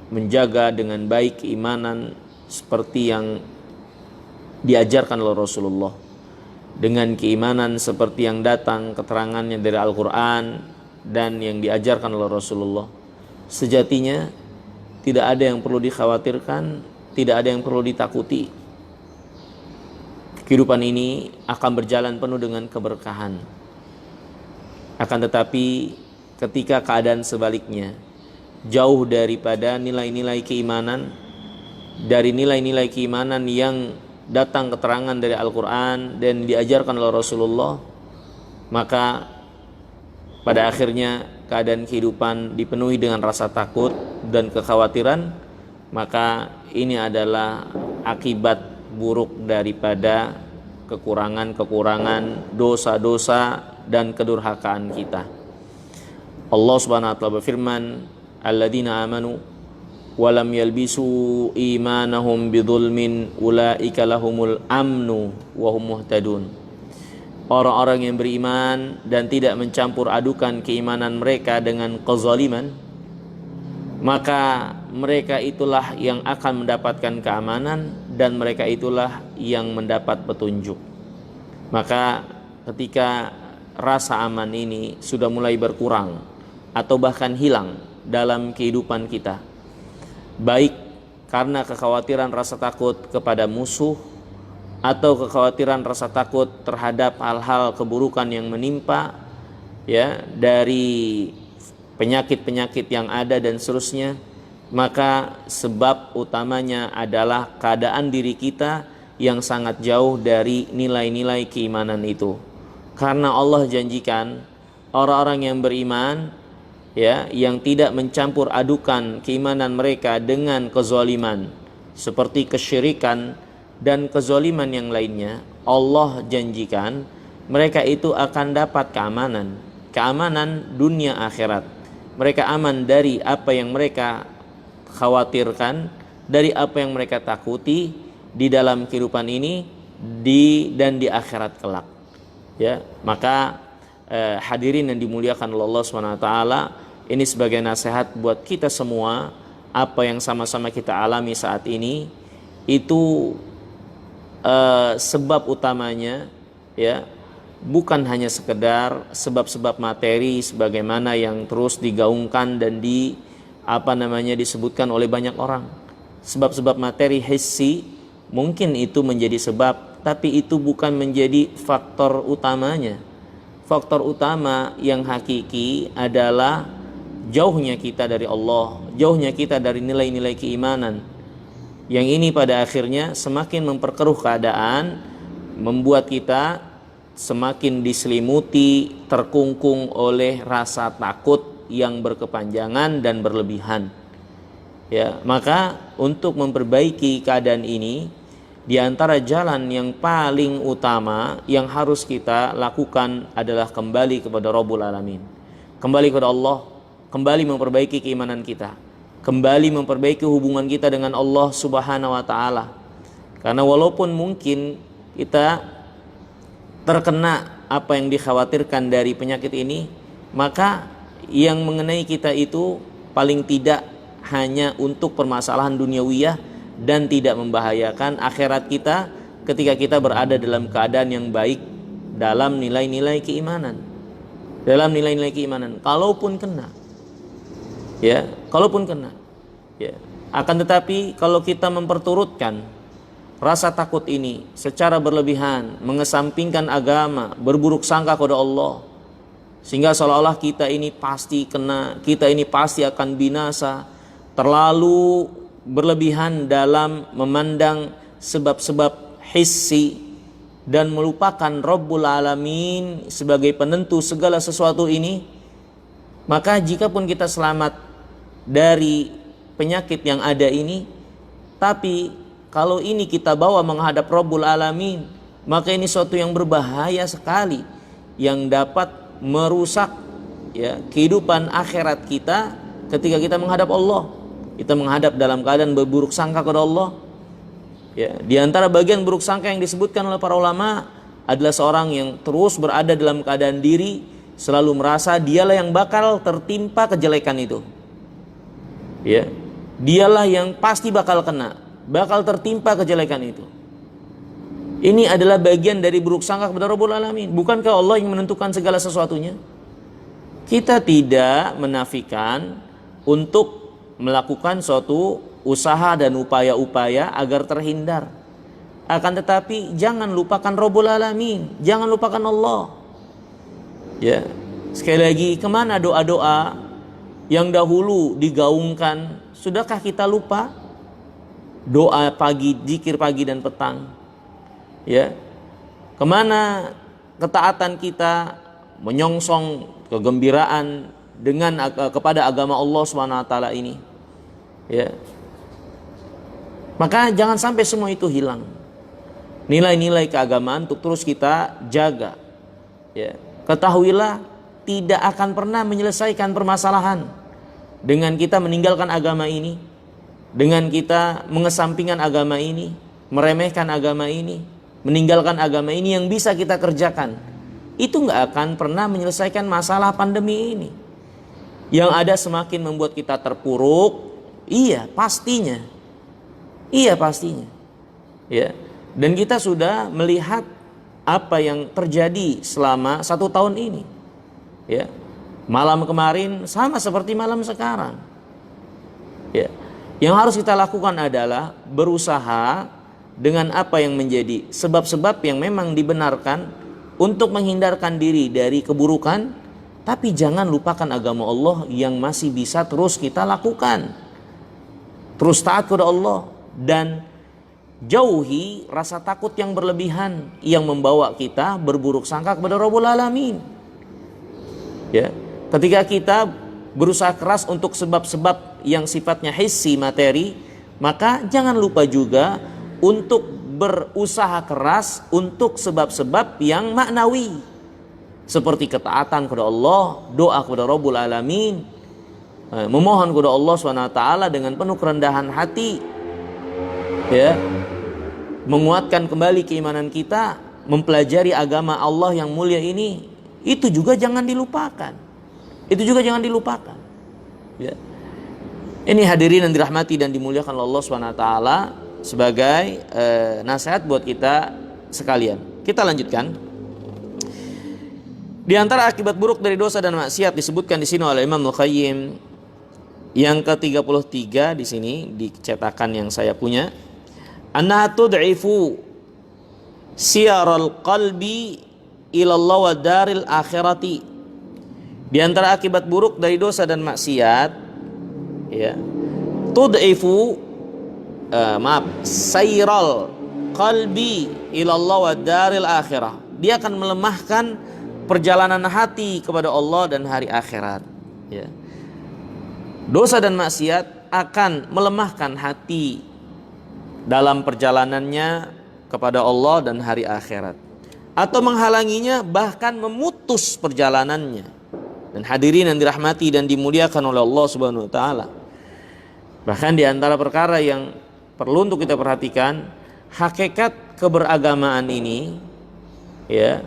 menjaga dengan baik keimanan seperti yang diajarkan oleh Rasulullah, dengan keimanan seperti yang datang keterangannya dari Al-Quran dan yang diajarkan oleh Rasulullah, sejatinya tidak ada yang perlu dikhawatirkan, tidak ada yang perlu ditakuti. Kehidupan ini akan berjalan penuh dengan keberkahan. Akan tetapi ketika keadaan sebaliknya, jauh daripada nilai-nilai keimanan, dari nilai-nilai keimanan yang datang keterangan dari Al-Quran dan diajarkan oleh Rasulullah, maka pada akhirnya keadaan kehidupan dipenuhi dengan rasa takut dan kekhawatiran, maka ini adalah akibat buruk daripada kekurangan-kekurangan, dosa-dosa dan kedurhakaan kita. Allah Subhanahu wa taala berfirman, "Alladzina amanu wa lam yalbisu imanahum bidzulmin ulaika lahumul amnu wa hum muhtadun." Orang-orang yang beriman dan tidak mencampur adukan keimanan mereka dengan kezaliman, maka mereka itulah yang akan mendapatkan keamanan dan mereka itulah yang mendapat petunjuk. Maka ketika rasa aman ini sudah mulai berkurang atau bahkan hilang dalam kehidupan kita, baik karena kekhawatiran rasa takut kepada musuh atau kekhawatiran rasa takut terhadap hal-hal keburukan yang menimpa, ya, dari penyakit-penyakit yang ada dan seterusnya, maka sebab utamanya adalah keadaan diri kita yang sangat jauh dari nilai-nilai keimanan itu. Karena Allah janjikan orang-orang yang beriman, ya, yang tidak mencampur adukan keimanan mereka dengan kezaliman seperti kesyirikan dan kezaliman yang lainnya, Allah janjikan mereka itu akan dapat keamanan dunia akhirat. Mereka aman dari apa yang mereka khawatirkan, dari apa yang mereka takuti di dalam kehidupan ini dan di akhirat kelak, ya. Maka hadirin yang dimuliakan oleh Allah Subhanahu wa taala, ini sebagai nasihat buat kita semua. Apa yang sama-sama kita alami saat ini itu sebab utamanya, ya, bukan hanya sekedar sebab-sebab materi sebagaimana yang terus digaungkan dan disebutkan oleh banyak orang. Sebab-sebab materi hissi mungkin itu menjadi sebab, tapi itu bukan menjadi faktor utamanya. Faktor utama yang hakiki adalah jauhnya kita dari Allah, jauhnya kita dari nilai-nilai keimanan. Yang ini pada akhirnya semakin memperkeruh keadaan, membuat kita semakin diselimuti, terkungkung oleh rasa takut yang berkepanjangan dan berlebihan, ya. Maka untuk memperbaiki keadaan ini, di antara jalan yang paling utama yang harus kita lakukan adalah kembali kepada Rabbul Alamin, kembali kepada Allah, kembali memperbaiki keimanan kita, kembali memperbaiki hubungan kita dengan Allah Subhanahu wa taala. Karena walaupun mungkin kita terkena apa yang dikhawatirkan dari penyakit ini, maka yang mengenai kita itu paling tidak hanya untuk permasalahan duniawiyah dan tidak membahayakan akhirat kita ketika kita berada dalam keadaan yang baik dalam nilai-nilai keimanan. Dalam nilai-nilai keimanan, kalaupun kena, ya, ya. Akan tetapi kalau kita memperturutkan rasa takut ini secara berlebihan, mengesampingkan agama, berburuk sangka kepada Allah, sehingga seolah-olah kita ini pasti kena, kita ini pasti akan binasa, terlalu berlebihan dalam memandang sebab-sebab hissi dan melupakan Rabbul Alamin sebagai penentu segala sesuatu ini, maka jikapun kita selamat dari penyakit yang ada ini, tapi kalau ini kita bawa menghadap Rabbul Alamin, maka ini suatu yang berbahaya sekali, yang dapat merusak ya kehidupan akhirat kita ketika kita menghadap Allah. Kita menghadap dalam keadaan berburuk sangka kepada Allah. Ya, di antara bagian buruk sangka yang disebutkan oleh para ulama adalah seorang yang terus berada dalam keadaan diri selalu merasa dialah yang bakal tertimpa kejelekan itu. Ya, dialah yang pasti bakal kena, bakal tertimpa kejelekan itu. Ini adalah bagian dari buruk sangka kepada Rabbul Alamin. Bukankah Allah yang menentukan segala sesuatunya? Kita tidak menafikan untuk melakukan suatu usaha dan upaya-upaya agar terhindar. Akan tetapi jangan lupakan Rabbul Alamin, jangan lupakan Allah. Ya, sekali lagi, kemana doa-doa yang dahulu digaungkan? Sudahkah kita lupa? Doa pagi, zikir pagi dan petang. Ya, kemana ketaatan kita, menyongsong kegembiraan dengan kepada agama Allah SWT ini? Ya, maka jangan sampai semua itu hilang. Nilai-nilai keagamaan untuk terus kita jaga. Ya, ketahuilah tidak akan pernah menyelesaikan permasalahan dengan kita meninggalkan agama ini, dengan kita mengesampingkan agama ini, meremehkan agama ini, meninggalkan agama ini yang bisa kita kerjakan. Itu nggak akan pernah menyelesaikan masalah pandemi ini. Yang ada semakin membuat kita terpuruk. Iya pastinya. Ya. Dan kita sudah melihat apa yang terjadi selama 1 tahun ini. Ya. Malam kemarin sama seperti malam sekarang. Ya. Yang harus kita lakukan adalah berusaha dengan apa yang menjadi sebab-sebab yang memang dibenarkan untuk menghindarkan diri dari keburukan, tapi jangan lupakan agama Allah yang masih bisa terus kita lakukan. Terus taat kepada Allah dan jauhi rasa takut yang berlebihan yang membawa kita berburuk sangka kepada Rabbul Alamin. Ya, ketika kita berusaha keras untuk sebab-sebab yang sifatnya hissi, materi, maka jangan lupa juga untuk berusaha keras untuk sebab-sebab yang maknawi, seperti ketaatan kepada Allah, doa kepada Rabbul Alamin, memohon kepada Allah SWT dengan penuh kerendahan hati, ya, menguatkan kembali keimanan kita, mempelajari agama Allah yang mulia ini. Itu juga jangan dilupakan. Ya. Ini hadirin yang dirahmati dan dimuliakan Allah SWT sebagai nasihat buat kita sekalian. Kita lanjutkan. Di antara akibat buruk dari dosa dan maksiat disebutkan di sini oleh Imam Al-Qayyim yang ke-33 di sini di cetakan yang saya punya. Annaha tud'ifu siyaral qalbi ilallah wa daril akhirati. Di antara akibat buruk dari dosa dan maksiat, ya, tud'ifu sayral qalbi ilallah wa daril akhirah. Dia akan melemahkan perjalanan hati kepada Allah dan hari akhirat. Ya. Dosa dan maksiat akan melemahkan hati dalam perjalanannya kepada Allah dan hari akhirat, atau menghalanginya, bahkan memutus perjalanannya. Dan hadirin yang dirahmati dan dimuliakan oleh Allah Subhanahu wa taala, bahkan di antara perkara yang perlu untuk kita perhatikan, hakikat keberagamaan ini, ya,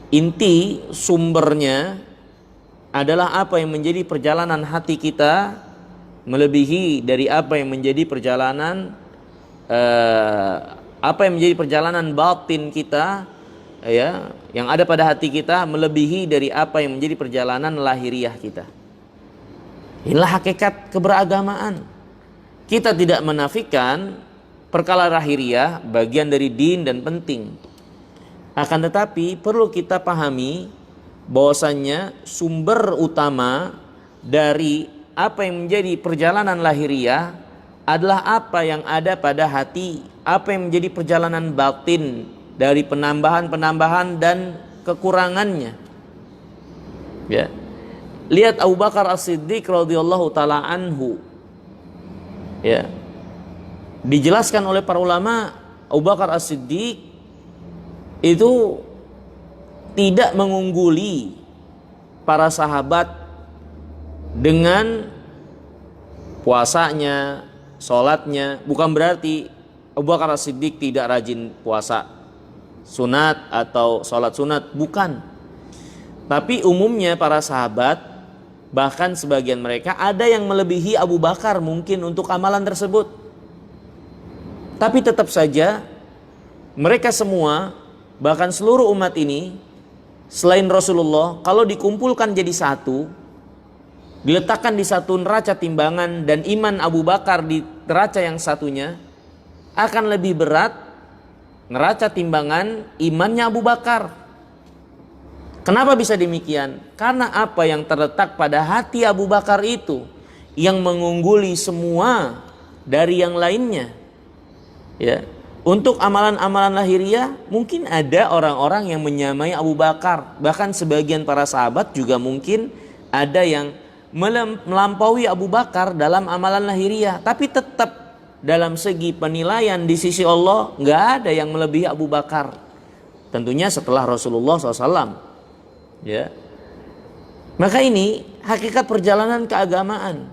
inti sumbernya adalah apa yang menjadi perjalanan hati kita melebihi dari apa yang menjadi perjalanan batin kita, ya, yang ada pada hati kita melebihi dari apa yang menjadi perjalanan lahiriah kita. Inilah hakikat keberagamaan. Kita tidak menafikan perkara lahiriah bagian dari din dan penting. Akan tetapi perlu kita pahami bahwasannya sumber utama dari apa yang menjadi perjalanan lahiriah adalah apa yang ada pada hati, apa yang menjadi perjalanan batin dari penambahan-penambahan dan kekurangannya. Ya. Lihat Abu Bakar As-Siddiq radhiyallahu taala anhu. Ya. Dijelaskan oleh para ulama, Abu Bakar As-Siddiq itu tidak mengungguli para sahabat dengan puasanya, sholatnya. Bukan berarti Abu Bakar As-Siddiq tidak rajin puasa sunat atau sholat sunat, bukan. Tapi umumnya para sahabat, bahkan sebagian mereka ada yang melebihi Abu Bakar mungkin untuk amalan tersebut. Tapi tetap saja mereka semua, bahkan seluruh umat ini selain Rasulullah, kalau dikumpulkan jadi satu, diletakkan di satu neraca timbangan, dan iman Abu Bakar di neraca yang satunya, akan lebih berat neraca timbangan imannya Abu Bakar. Kenapa bisa demikian? Karena apa yang terletak pada hati Abu Bakar itu yang mengungguli semua dari yang lainnya. Ya. Untuk amalan-amalan lahiriah mungkin ada orang-orang yang menyamai Abu Bakar. Bahkan sebagian para sahabat juga mungkin ada yang melampaui Abu Bakar dalam amalan lahiriah. Tapi tetap dalam segi penilaian di sisi Allah nggak ada yang melebihi Abu Bakar. Tentunya setelah Rasulullah SAW. Ya. Maka ini hakikat perjalanan keagamaan.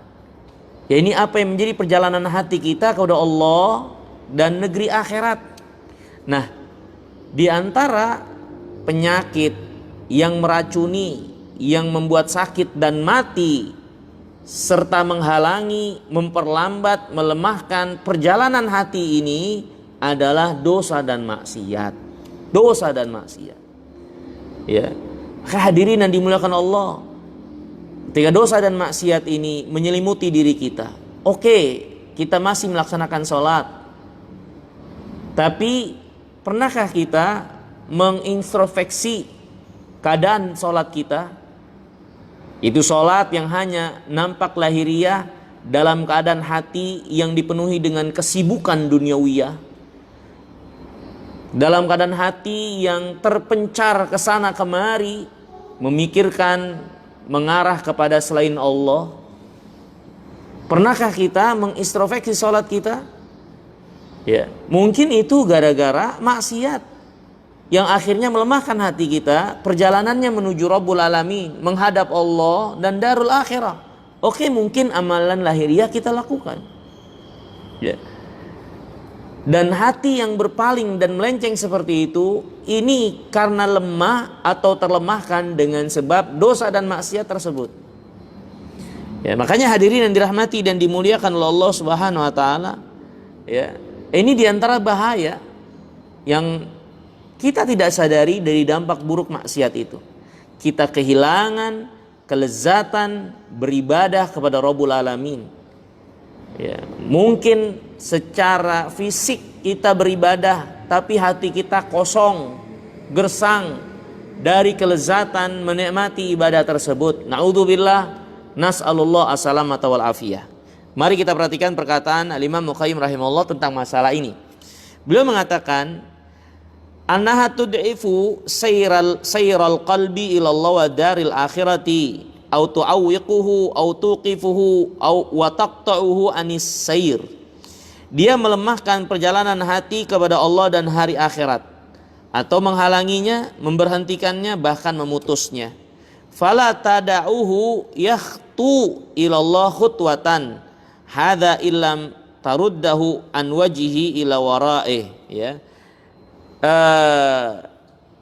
Ya, ini apa yang menjadi perjalanan hati kita kepada Allah dan negeri akhirat. Nah, di antara penyakit yang meracuni, yang membuat sakit dan mati, serta menghalangi, memperlambat, melemahkan perjalanan hati ini adalah dosa dan maksiat. Dosa dan maksiat. Ya. Hadirin yang dimuliakan Allah, ketika dosa dan maksiat ini menyelimuti diri kita, oke, kita masih melaksanakan sholat, tapi pernahkah kita mengintrospeksi keadaan sholat kita? Itu sholat yang hanya nampak lahiriah dalam keadaan hati yang dipenuhi dengan kesibukan duniawiyah, dalam keadaan hati yang terpencar ke sana kemari, memikirkan, mengarah kepada selain Allah. Pernahkah kita mengintrospeksi sholat kita? Ya, mungkin itu gara-gara maksiat yang akhirnya melemahkan hati kita, perjalanannya menuju Rabbul Alamin, menghadap Allah dan darul akhirah. Oke, mungkin amalan lahiriah kita lakukan. Ya. Dan hati yang berpaling dan melenceng seperti itu, ini karena lemah atau terlemahkan dengan sebab dosa dan maksiat tersebut. Ya, makanya hadirin yang dirahmati dan dimuliakan oleh Allah Subhanahu wa taala, ya. Ini diantara bahaya yang kita tidak sadari dari dampak buruk maksiat itu. Kita kehilangan kelezatan beribadah kepada Rabbul Alamin. Ya, mungkin secara fisik kita beribadah, tapi hati kita kosong, gersang dari kelezatan menikmati ibadah tersebut. Na'udzubillah, nas'alullah as-salamata wal afiyah. Mari kita perhatikan perkataan Al-Imam Muqayyim rahimahullah tentang masalah ini. Beliau mengatakan, annaha tud'ifu sayral qalbi ila Allah wa daril akhirati, au tu'awwiquhu au tuqifuhu au wa taqta'uhu anis sayr. Dia melemahkan perjalanan hati kepada Allah dan hari akhirat, atau menghalanginya, memberhentikannya, bahkan memutusnya. Fala tada'uhu yakhtu ila Allah khutwatan hadza illam taruddahu an wajhihi ila wara'ih. Ya.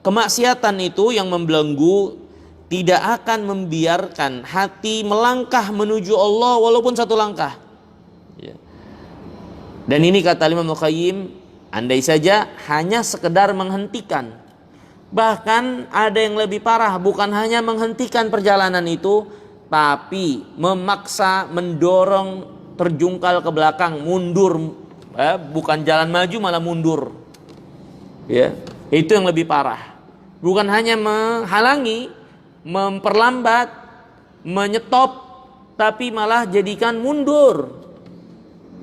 Kemaksiatan itu yang membelenggu tidak akan membiarkan hati melangkah menuju Allah walaupun satu langkah. Ya. Dan ini kata Imam Muqayyim, andai saja hanya sekedar menghentikan. Bahkan ada yang lebih parah, bukan hanya menghentikan perjalanan itu, tapi memaksa, mendorong, terjungkal ke belakang, mundur. Bukan jalan maju malah mundur. Ya, itu yang lebih parah. Bukan hanya menghalangi, memperlambat, menyetop, tapi malah jadikan mundur.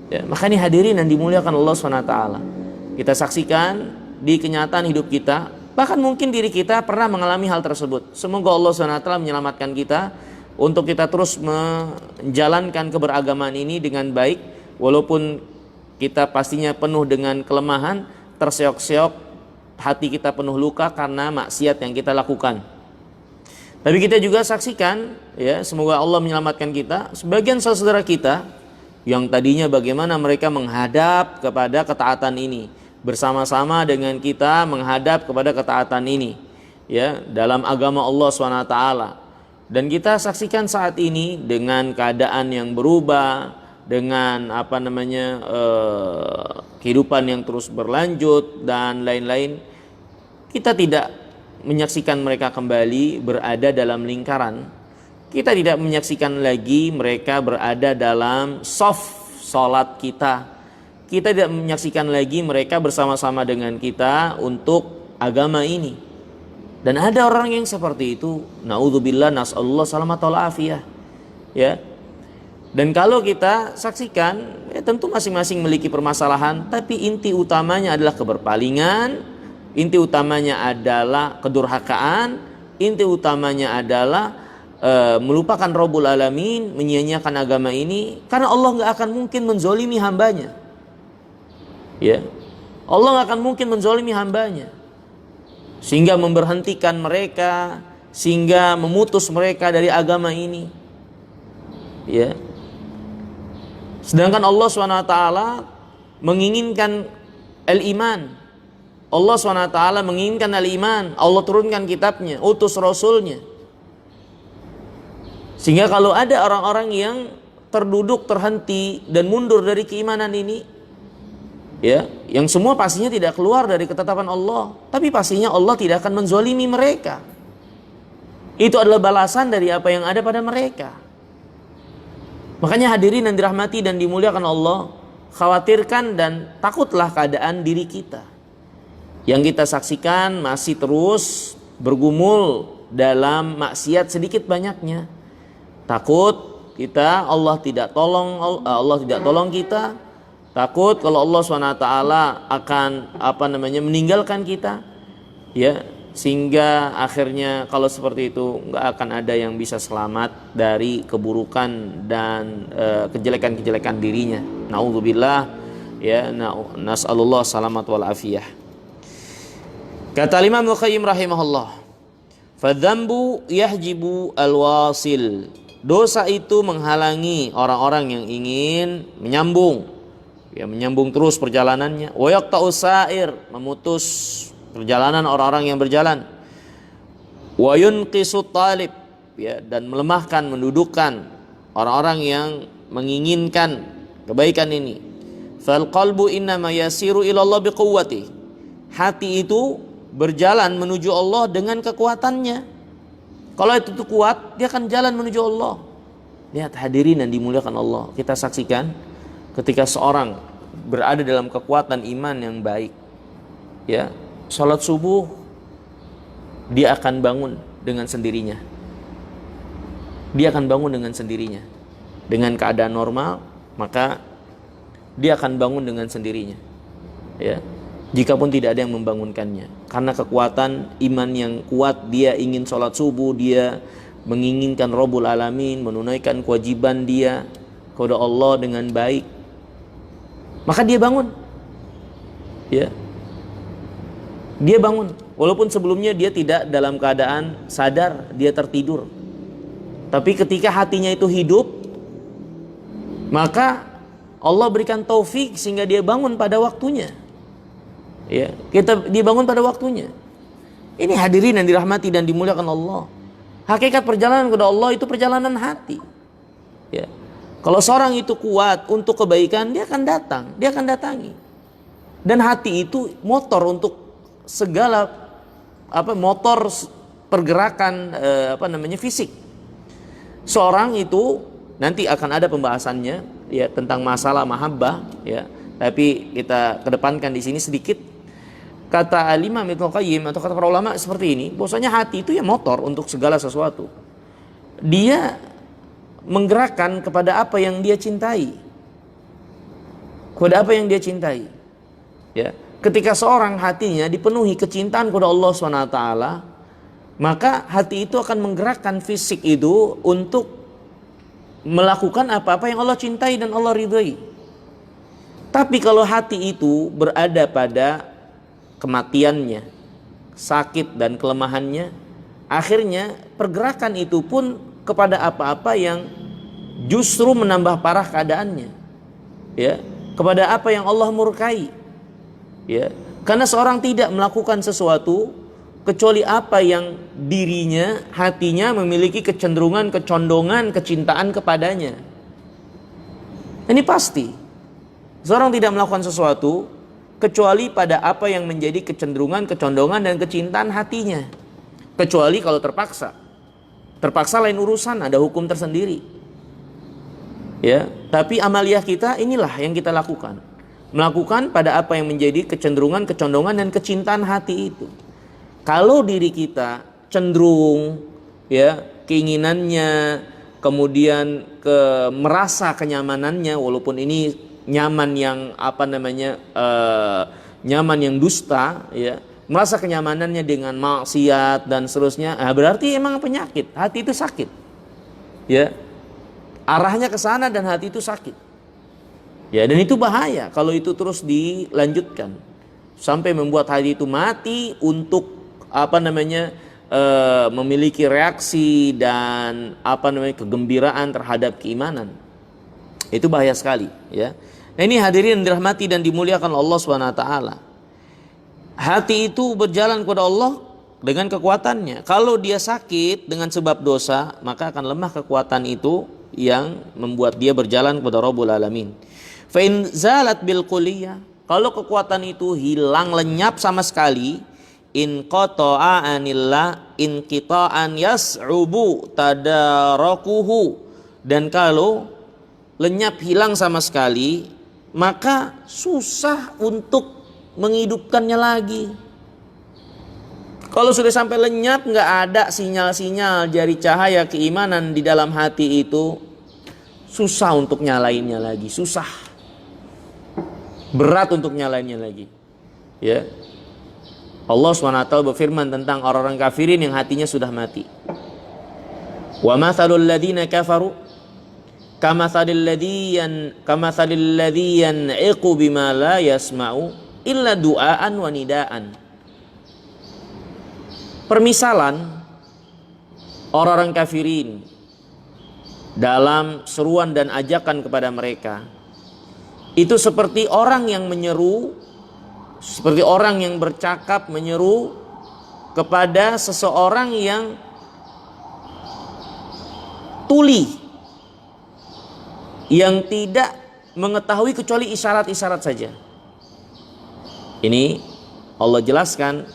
Ya, makanya hadirin yang dimuliakan Allah SWT, kita saksikan di kenyataan hidup kita, bahkan mungkin diri kita pernah mengalami hal tersebut. Semoga Allah SWT menyelamatkan kita untuk kita terus menjalankan keberagaman ini dengan baik, walaupun kita pastinya penuh dengan kelemahan, terseok-seok, hati kita penuh luka karena maksiat yang kita lakukan. Tapi kita juga saksikan, ya, semoga Allah menyelamatkan kita. Sebagian saudara kita yang tadinya bagaimana mereka menghadap kepada ketaatan ini, bersama-sama dengan kita menghadap kepada ketaatan ini, ya, dalam agama Allah SWT. Dan kita saksikan saat ini dengan keadaan yang berubah, dengan kehidupan yang terus berlanjut dan lain-lain, kita tidak menyaksikan mereka kembali berada dalam lingkaran. Kita tidak menyaksikan lagi mereka berada dalam shaf salat kita. Kita tidak menyaksikan lagi mereka bersama-sama dengan kita untuk agama ini. Dan ada orang yang seperti itu, naudzubillah, nasallallahu salamat wal afiyah. Ya. Dan kalau kita saksikan, ya tentu masing-masing memiliki permasalahan, tapi inti utamanya adalah keberpalingan, inti utamanya adalah kedurhakaan, inti utamanya adalah melupakan Rabbul Alamin, menyia-nyiakan agama ini, karena Allah nggak akan mungkin menzolimi hambanya. Ya, Allah nggak akan mungkin menzolimi hambanya, sehingga memberhentikan mereka, sehingga memutus mereka dari agama ini. Ya, sedangkan Allah SWT menginginkan al-iman. Allah SWT menginginkan al-iman. Allah turunkan kitabnya, utus rasulnya. Sehingga kalau ada orang-orang yang terduduk, terhenti dan mundur dari keimanan ini, ya, yang semua pastinya tidak keluar dari ketetapan Allah, tapi pastinya Allah tidak akan menzolimi mereka. Itu adalah balasan dari apa yang ada pada mereka. Makanya hadirin yang dirahmati dan dimuliakan Allah, khawatirkan dan takutlah keadaan diri kita yang kita saksikan masih terus bergumul dalam maksiat sedikit banyaknya. Takut kita Allah tidak tolong kita. Takut kalau Allah SWT akan meninggalkan kita, ya, sehingga akhirnya kalau seperti itu nggak akan ada yang bisa selamat dari keburukan dan kejelekan-kejelekan dirinya. Naudzubillah, ya, nasallallahu salamat wal afiyah. Kata Imam Al-Qayyim rahimahullah, fadzambu yahjibu alwasil. Dosa itu menghalangi orang-orang yang ingin menyambung, ya, menyambung terus perjalanannya. Wa yaqta'u sa'ir, memutus perjalanan orang-orang yang berjalan. Wa yunqisu talib, ya, dan melemahkan, mendudukkan orang-orang yang menginginkan kebaikan ini. Fal qalbu innama yasiru ila Allah biquwwati. Hati itu berjalan menuju Allah dengan kekuatannya. Kalau itu kuat, dia akan jalan menuju Allah. Lihat hadirin yang dimuliakan Allah, kita saksikan ketika seorang berada dalam kekuatan iman yang baik, ya, salat subuh dia akan bangun dengan sendirinya. Dia akan bangun dengan sendirinya. Dengan keadaan normal, maka dia akan bangun dengan sendirinya. Ya. Jikapun tidak ada yang membangunkannya, karena kekuatan iman yang kuat, dia ingin sholat subuh, dia menginginkan Rabbul Alamin, menunaikan kewajiban dia kepada Allah dengan baik, maka dia bangun, ya, dia bangun, walaupun sebelumnya dia tidak dalam keadaan sadar, dia tertidur, tapi ketika hatinya itu hidup, maka Allah berikan taufik sehingga dia bangun pada waktunya. Ya, kita dibangun pada waktunya. Ini hadirin yang dirahmati dan dimuliakan Allah. Hakikat perjalanan kepada Allah itu perjalanan hati. Ya. Kalau seorang itu kuat untuk kebaikan, dia akan datang, dia akan datangi. Dan hati itu motor untuk segala motor pergerakan fisik. Seorang itu nanti akan ada pembahasannya, ya, tentang masalah mahabbah, ya. Tapi kita kedepankan di sini sedikit. Kata Al-Imam Ibnu Qayyim atau kata para ulama seperti ini, bahwasanya hati itu ya motor untuk segala sesuatu. Dia menggerakkan kepada apa yang dia cintai. kepada apa yang dia cintai. Ya, ketika seorang hatinya dipenuhi kecintaan kepada Allah SWT, maka hati itu akan menggerakkan fisik itu untuk melakukan apa-apa yang Allah cintai dan Allah ridhoi. Tapi kalau hati itu berada pada kematiannya, sakit dan kelemahannya, akhirnya pergerakan itu pun kepada apa-apa yang justru menambah parah keadaannya, ya, kepada apa yang Allah murkai, ya, karena seorang tidak melakukan sesuatu kecuali apa yang dirinya, hatinya memiliki kecenderungan, kecondongan, kecintaan kepadanya. Ini pasti seorang tidak melakukan sesuatu kecuali pada apa yang menjadi kecenderungan, kecondongan dan kecintaan hatinya. Kecuali kalau terpaksa. Terpaksa lain urusan, ada hukum tersendiri. Ya, tapi amaliyah kita inilah yang kita lakukan. Melakukan pada apa yang menjadi kecenderungan, kecondongan dan kecintaan hati itu. Kalau diri kita cenderung, ya, keinginannya, kemudian merasa kenyamanannya, walaupun ini nyaman yang nyaman yang dusta, ya, merasa kenyamanannya dengan maksiat dan seterusnya, berarti emang penyakit, hati itu sakit, ya, arahnya ke sana dan hati itu sakit, ya, dan itu bahaya kalau itu terus dilanjutkan sampai membuat hati itu mati untuk memiliki reaksi dan kegembiraan terhadap keimanan. Itu bahaya sekali, ya. Nah, ini hadirin dirahmati dan dimuliakan Allah SWT. Hati itu berjalan kepada Allah dengan kekuatannya. Kalau dia sakit dengan sebab dosa, maka akan lemah kekuatan itu yang membuat dia berjalan kepada Rabbul Alamin. Fa in zalat bil kulliyah, kalau kekuatan itu hilang, lenyap sama sekali, in qata'a anillah in qita'an yas'ubu tadarakuhu, dan kalau lenyap, hilang sama sekali, maka susah untuk menghidupkannya lagi. Kalau sudah sampai lenyap, nggak ada sinyal-sinyal jari cahaya keimanan di dalam hati itu, susah untuk nyalainnya lagi, susah, berat untuk nyalainnya lagi, ya. Allah SWT berfirman tentang orang-orang kafirin yang hatinya sudah mati. Wa mathalul ladzina kafaru kamathalil ladzi yan'iqu bima la yasma'u illa du'aan wa nidaan. Permisalan orang-orang kafirin dalam seruan dan ajakan kepada mereka itu seperti orang yang menyeru, seperti orang yang bercakap menyeru kepada seseorang yang tuli, yang tidak mengetahui kecuali isyarat-isyarat saja. Ini Allah jelaskan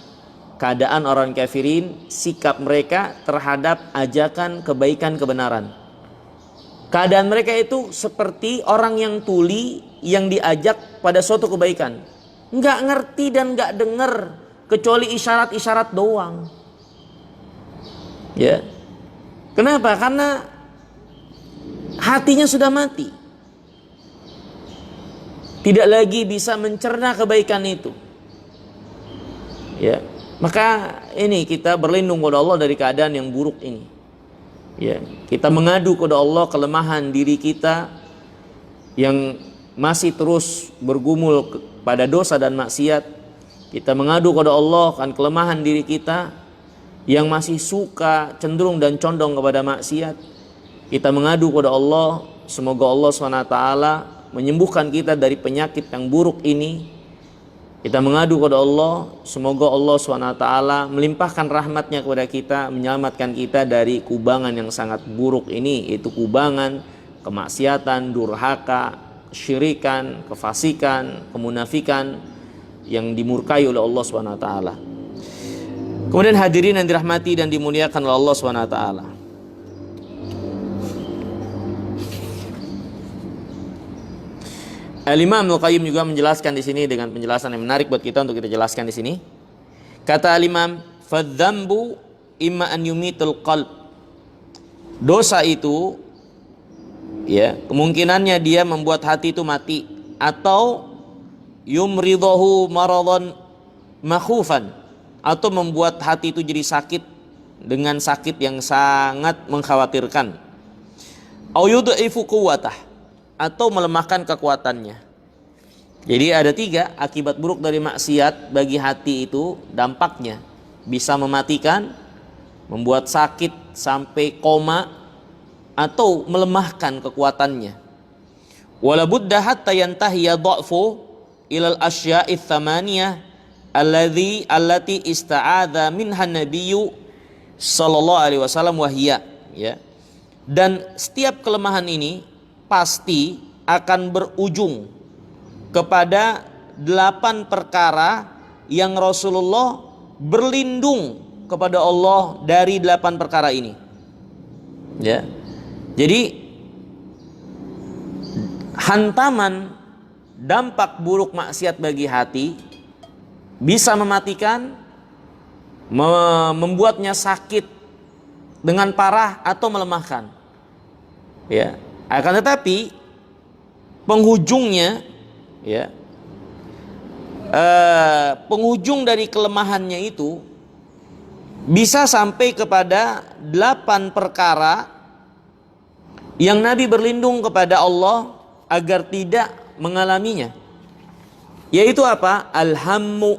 keadaan orang kafirin, sikap mereka terhadap ajakan kebaikan kebenaran. Keadaan mereka itu seperti orang yang tuli yang diajak pada suatu kebaikan, nggak ngerti dan nggak dengar kecuali isyarat-isyarat doang, ya. Kenapa? Karena hatinya sudah mati, tidak lagi bisa mencerna kebaikan itu, ya. Maka ini kita berlindung kepada Allah dari keadaan yang buruk ini, ya. Kita mengadu kepada Allah kelemahan diri kita yang masih terus bergumul pada dosa dan maksiat. Kita mengadu kepada Allah kan kelemahan diri kita yang masih suka, cenderung dan condong kepada maksiat. Kita mengadu kepada Allah, semoga Allah SWT menyembuhkan kita dari penyakit yang buruk ini. Kita mengadu kepada Allah, semoga Allah SWT melimpahkan rahmatnya kepada kita, menyelamatkan kita dari kubangan yang sangat buruk ini, yaitu kubangan kemaksiatan, durhaka, syirikan, kefasikan, kemunafikan yang dimurkai oleh Allah SWT. Kemudian hadirin yang dirahmati dan dimuliakan oleh Allah SWT, Al-Imam Al-Qayyim juga menjelaskan di sini dengan penjelasan yang menarik buat kita untuk kita jelaskan di sini. Kata Al-Imam, "Fadz-dzambu imma an yumitul qalb." Dosa itu, ya, kemungkinannya dia membuat hati itu mati atau yumridahu maradan makhufan, atau membuat hati itu jadi sakit dengan sakit yang sangat mengkhawatirkan. Au yud'ifu quwwatah, atau melemahkan kekuatannya. Jadi ada 3 akibat buruk dari maksiat bagi hati itu. Dampaknya bisa mematikan, membuat sakit sampai koma, atau melemahkan kekuatannya. Wala budda hatta yantahiya dha'fu ilal asya'i tsamaniyah allati ista'adha minha nabiyyu sallallahu alaihi wasallam wahiyya, ya. Dan setiap kelemahan ini pasti akan berujung kepada 8 perkara yang Rasulullah berlindung kepada Allah dari 8 perkara ini, ya. Jadi hantaman dampak buruk maksiat bagi hati bisa mematikan, membuatnya sakit dengan parah atau melemahkan, ya. Akan tetapi penghujungnya, ya, penghujung dari kelemahannya itu bisa sampai kepada 8 perkara yang Nabi berlindung kepada Allah agar tidak mengalaminya. Yaitu apa? Al-hammu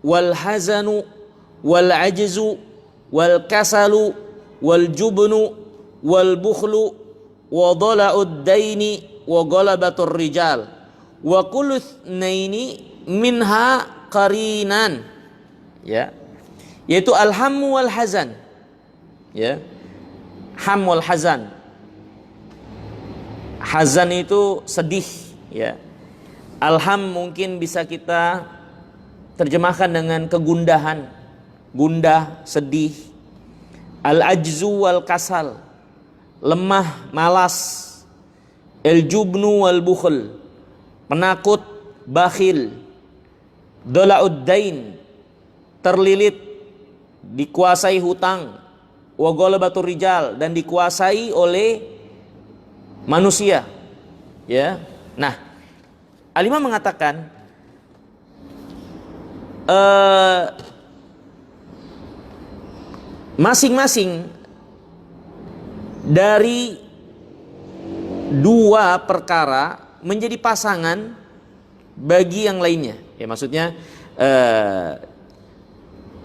wal hazanu wal ajzu wal kasalu wal jubnu wal bukhlu wa dhala'ud daini wa ghalabatur rijal wa kullu itsnaini minha qarinan, ya. Yaitu al-hammu wal hazan, ya. Ham wal hazan. Hazan itu sedih, ya. Alham mungkin bisa kita terjemahkan dengan kegundahan, gundah, sedih. Al-ajzu wal kasal, lemah, malas. Al-jubnu wal bukhl, penakut, bakhil. Dola'ud dain, terlilit, dikuasai hutang. Wa ghalabatur rijal, dan dikuasai oleh manusia, ya. Nah, Al-Imam mengatakan masing-masing dari 2 perkara menjadi pasangan bagi yang lainnya, ya. Maksudnya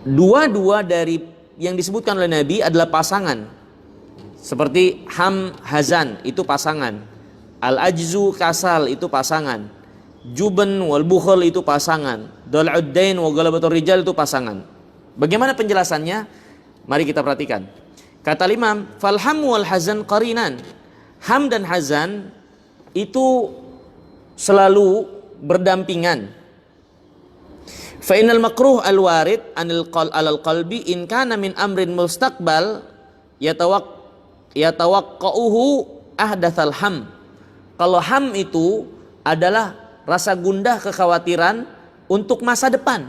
dua-dua dari yang disebutkan oleh Nabi adalah pasangan. Seperti ham hazan itu pasangan, al-ajzu kasal itu pasangan, juban wal bukhl itu pasangan, dal'ud dain wa ghalabatur rijal itu pasangan. Bagaimana penjelasannya? Mari kita perhatikan. Kata Imam, fal ham wal hazan qarinan. Ham dan hazan itu selalu berdampingan. Fa innal makruh al warid anil qalbi in kana min amrin mustaqbal yatawaqqa'uhu ahdatsal ham. Kalau ham itu adalah rasa gundah, kekhawatiran untuk masa depan.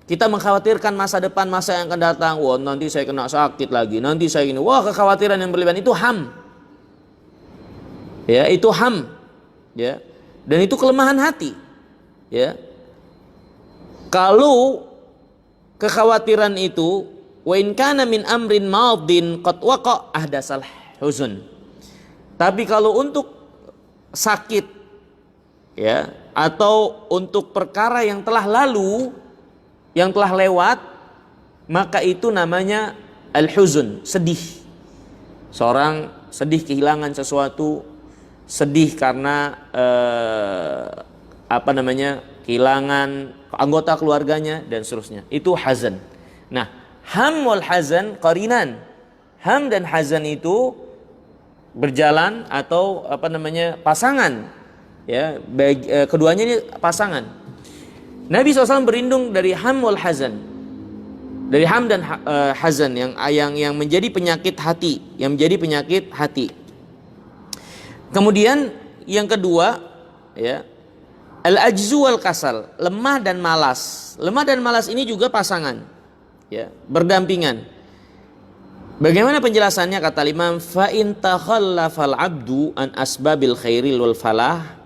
Kita mengkhawatirkan masa depan, masa yang akan datang. Wah, nanti saya kena sakit lagi, nanti saya ini. Wah, kekhawatiran yang berlebihan itu ham. Ya, itu ham. Ya. Dan itu kelemahan hati. Ya. Kalau kekhawatiran itu wa in kana min amrin madin qad waqa ahdasal huzun. Tapi kalau untuk sakit, ya, atau untuk perkara yang telah lalu, yang telah lewat, maka itu namanya al-huzun, sedih. Seorang sedih kehilangan sesuatu, sedih karena kehilangan anggota keluarganya dan seterusnya. Itu hazan. Nah, ham wal hazan qarinan. Ham dan hazan itu berjalan atau pasangan. Ya, keduanya ini pasangan. Nabi SAW berlindung dari ham wal hazan, dari ham dan hazan yang menjadi penyakit hati, Kemudian yang kedua, ya, al-ajzu wal kasal, lemah dan malas. Lemah dan malas ini juga pasangan, ya, berdampingan. Bagaimana penjelasannya? Kata Imam, fa in takhallafal abdu an asbabil khairil wal falah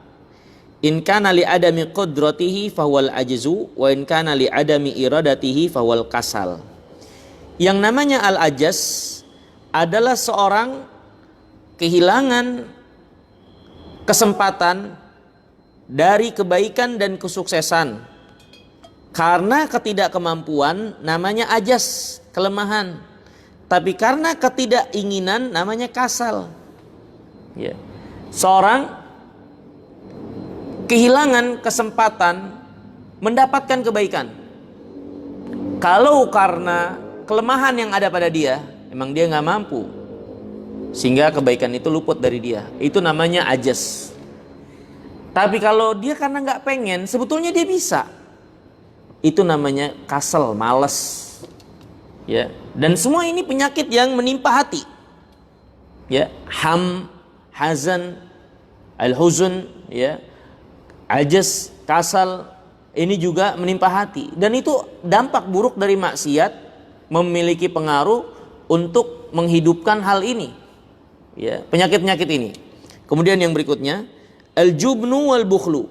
In kana li adami qudratihi fahuwal ajzu wa in kana li adami iradatihi fahuwal kasal. Yang namanya al-ajaz adalah seorang kehilangan kesempatan dari kebaikan dan kesuksesan karena ketidakmampuan, namanya ajaz, kelemahan. Tapi karena ketidakinginan, namanya kasal. Ya. Seorang kehilangan kesempatan mendapatkan kebaikan kalau karena kelemahan yang ada pada dia, emang dia nggak mampu, sehingga kebaikan itu luput dari dia. Itu namanya ajaz. Tapi kalau dia karena nggak pengen, sebetulnya dia bisa. Itu namanya kasal, malas. Ya. Dan semua ini penyakit yang menimpa hati. Ya, hazan, al-huzun, ya, ajaz, kasal, ini juga menimpa hati. Dan itu dampak buruk dari maksiat, memiliki pengaruh untuk menghidupkan hal ini. Ya, penyakit-penyakit ini. Kemudian yang berikutnya, al-jubnu wal bukhlu,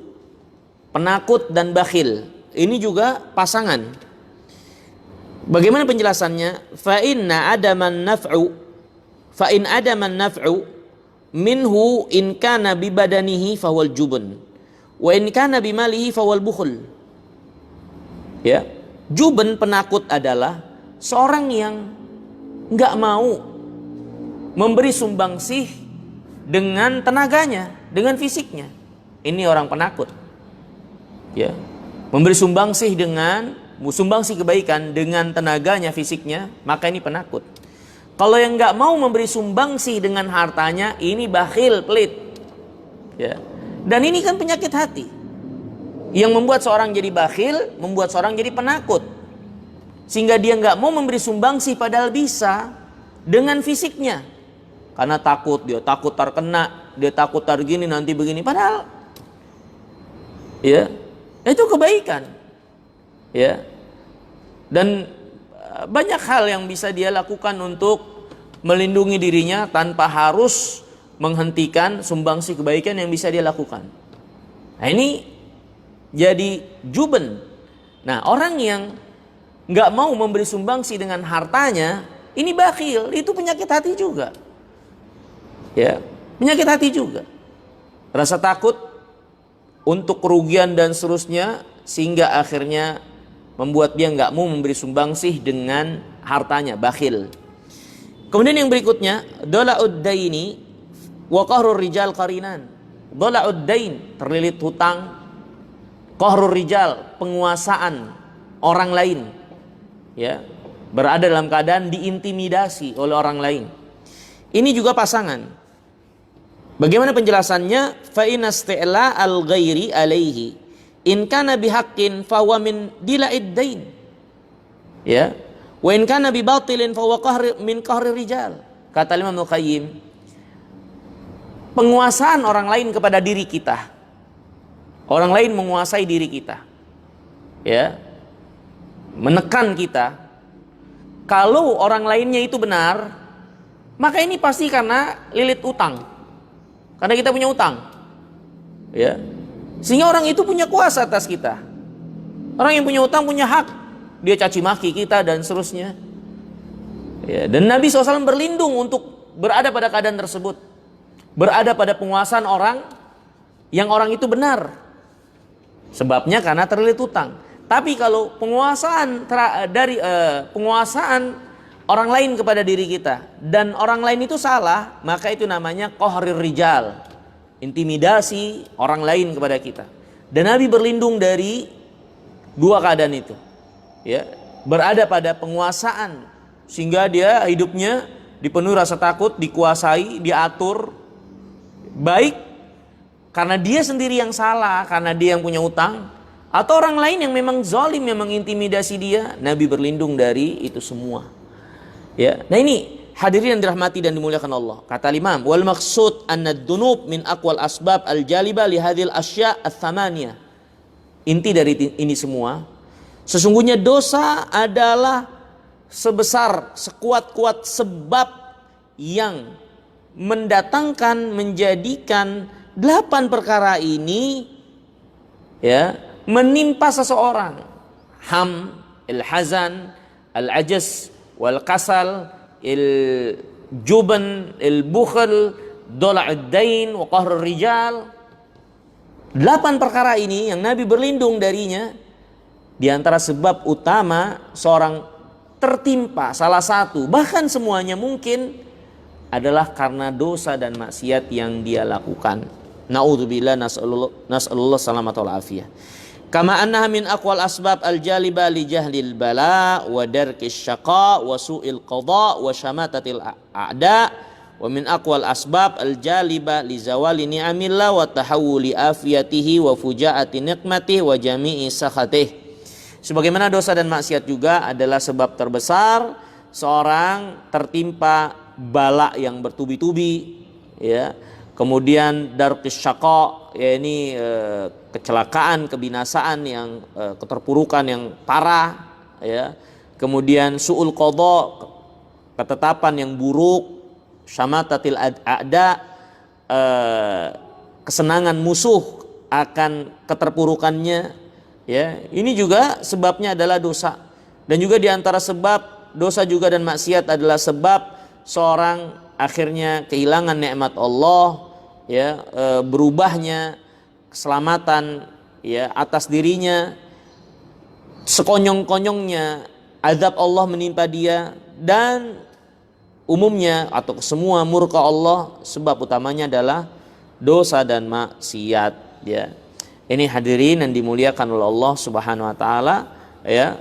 penakut dan bakhil. Ini juga pasangan. Bagaimana penjelasannya? Fa in adaman naf'u minhu in kana bi badanihi fawal jubn wa in kana bi malihi fawal bukhl. Ya, jubn, penakut, adalah seorang yang enggak mau memberi sumbangsih dengan tenaganya, dengan fisiknya. Ini orang penakut. Ya, memberi sumbangsih kebaikan dengan tenaganya, fisiknya, maka ini penakut. Kalau yang nggak mau memberi sumbangsih dengan hartanya, ini bakhil, pelit. Ya. Dan ini kan penyakit hati yang membuat seorang jadi bakhil, membuat seorang jadi penakut, sehingga dia nggak mau memberi sumbangsih padahal bisa dengan fisiknya, karena takut, dia takut terkena, dia takut gini nanti begini, padahal ya itu kebaikan. Ya. Dan banyak hal yang bisa dia lakukan untuk melindungi dirinya tanpa harus menghentikan sumbangsih kebaikan yang bisa dia lakukan. Nah, ini jadi juben. Nah, orang yang nggak mau memberi sumbangsih dengan hartanya, ini bakhil, itu penyakit hati juga. Ya, penyakit hati juga. Rasa takut untuk kerugian dan seterusnya, sehingga akhirnya membuat dia nggak mau memberi sumbangsih dengan hartanya, bakhil. Kemudian yang berikutnya, dola'ud daini wa qahrur rijal qarinan. Dola'ud dain, terlilit hutang. Qahrur rijal, penguasaan orang lain. Ya, berada dalam keadaan diintimidasi oleh orang lain. Ini juga pasangan. Bagaimana penjelasannya? Fa inasti'la al-ghairi alaihi in kana bihaqqin fa huwa min dila'id dain. Ya. Wa in kana bi batilin fa huwa min qahri rijal. Kata Imam Al-Qayyim, penguasaan orang lain kepada diri kita. Orang lain menguasai diri kita. Ya. Menekan kita. Kalau orang lainnya itu benar, maka ini pasti karena lilit utang. Karena kita punya utang. Ya. Sehingga orang itu punya kuasa atas kita. Orang yang punya utang punya hak. Dia caci maki kita dan seterusnya. Ya, dan Nabi SAW berlindung untuk berada pada keadaan tersebut. Berada pada penguasaan orang yang orang itu benar. Sebabnya karena terlilit utang. Tapi kalau penguasaan penguasaan orang lain kepada diri kita dan orang lain itu salah, maka itu namanya qahrir rijal. Intimidasi orang lain kepada kita. Dan Nabi berlindung dari dua keadaan itu. Ya, berada pada penguasaan sehingga dia hidupnya dipenuhi rasa takut, dikuasai, diatur baik karena dia sendiri yang salah, karena dia yang punya utang, atau orang lain yang memang zalim, yang mengintimidasi dia. Nabi berlindung dari itu semua. Ya, nah ini hadirin yang dirahmati dan dimuliakan Allah. Kata Imam, wal maqsud anna ad-dunub min aqwal asbab al-jaliba li hadhil asya' ats-tsamaniyah. Inti dari ini semua, sesungguhnya dosa adalah sekuat-kuat sebab yang mendatangkan, menjadikan 8 perkara ini ya, menimpa seseorang. Ham, al-hazan, al-ajaz, wal-kasal, il-juban, il-bukhl, dola'ud dain, wa qahrur rijal. 8 perkara ini yang Nabi berlindung darinya. Di antara sebab utama seorang tertimpa salah satu, bahkan semuanya mungkin, adalah karena dosa dan maksiat yang dia lakukan. Na'udzubillah, nas'alullah salamat wal afiyah. Kama annaha min aqwal asbab al-jaliba li jahlil bala wa darkis syaqa wa su'il qada wa syamatatil a'da. Wa min aqwal asbab al-jaliba li zawali ni'amillah wa tahawuli afiyatihi wa fujaati nikmatih wa jami'i sakhatih. Sebagaimana dosa dan maksiat juga adalah sebab terbesar seorang tertimpa bala yang bertubi-tubi, ya. Kemudian darqis syaqa, yakni kecelakaan, kebinasaan yang keterpurukan yang parah, ya. Kemudian su'ul qada, ketetapan yang buruk, syamatatil a'da, kesenangan musuh akan keterpurukannya, ya. Ini juga sebabnya adalah dosa. Dan juga diantara sebab dosa juga dan maksiat adalah sebab seorang akhirnya kehilangan nikmat Allah, ya, berubahnya keselamatan, ya, atas dirinya, sekonyong-konyongnya azab Allah menimpa dia, dan umumnya atau semua murka Allah sebab utamanya adalah dosa dan maksiat, ya. Ini hadirin yang dimuliakan oleh Allah Subhanahu wa taala, ya.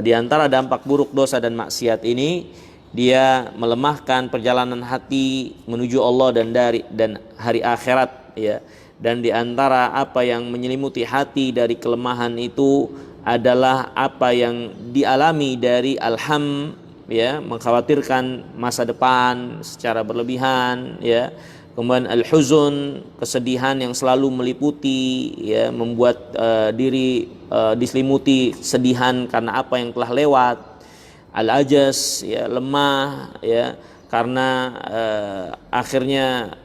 Di antara dampak buruk dosa dan maksiat ini, dia melemahkan perjalanan hati menuju Allah dan hari akhirat, ya. Dan di antara apa yang menyelimuti hati dari kelemahan itu adalah apa yang dialami dari alham, ya, mengkhawatirkan masa depan secara berlebihan, ya. Kemudian al-huzun, kesedihan yang selalu meliputi, ya, membuat diri diselimuti sedihan karena apa yang telah lewat. Al-ajaz, ya, lemah, ya, karena akhirnya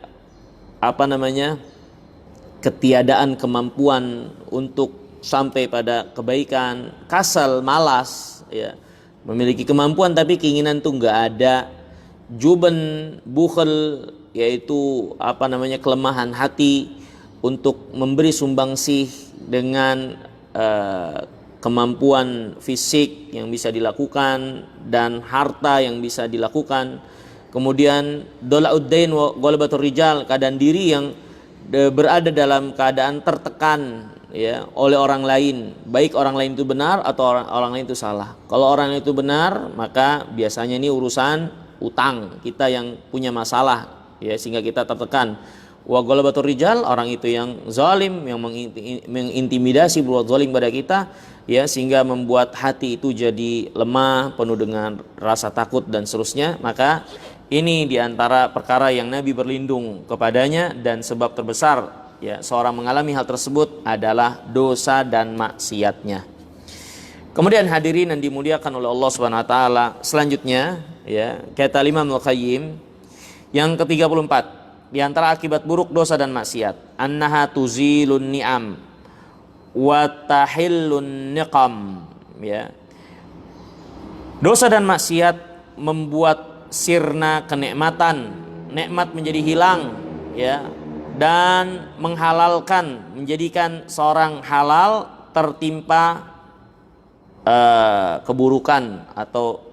ketiadaan kemampuan untuk sampai pada kebaikan. Kasal, malas, ya, memiliki kemampuan tapi keinginan itu enggak ada. Juban, bukhl, yaitu kelemahan hati untuk memberi sumbangsih dengan kemampuan fisik yang bisa dilakukan dan harta yang bisa dilakukan. Kemudian dola'uddain wa ghalabatur rijal, keadaan diri yang berada dalam keadaan tertekan, ya, oleh orang lain, baik orang lain itu benar atau orang lain itu salah. Kalau orang itu benar, maka biasanya ini urusan utang kita yang punya masalah, ya, sehingga kita tertekan. Wa ghalabatur rijal, orang itu yang zalim, yang mengintimidasi, berbuat zalim pada kita, ya, sehingga membuat hati itu jadi lemah, penuh dengan rasa takut dan seterusnya. Maka ini diantara perkara yang Nabi berlindung kepadanya, dan sebab terbesar, ya, seorang mengalami hal tersebut adalah dosa dan maksiatnya. Kemudian hadirin yang dimuliakan oleh Allah Subhanahu wa taala, selanjutnya, ya, kata Imam Al-Qayyim yang ke-34, di antara akibat buruk dosa dan maksiat, annaha tuzilun ni'am wa tahillun niqam, ya. Dosa dan maksiat membuat sirna kenikmatan, nikmat menjadi hilang, ya, dan menghalalkan, menjadikan seorang halal tertimpa keburukan atau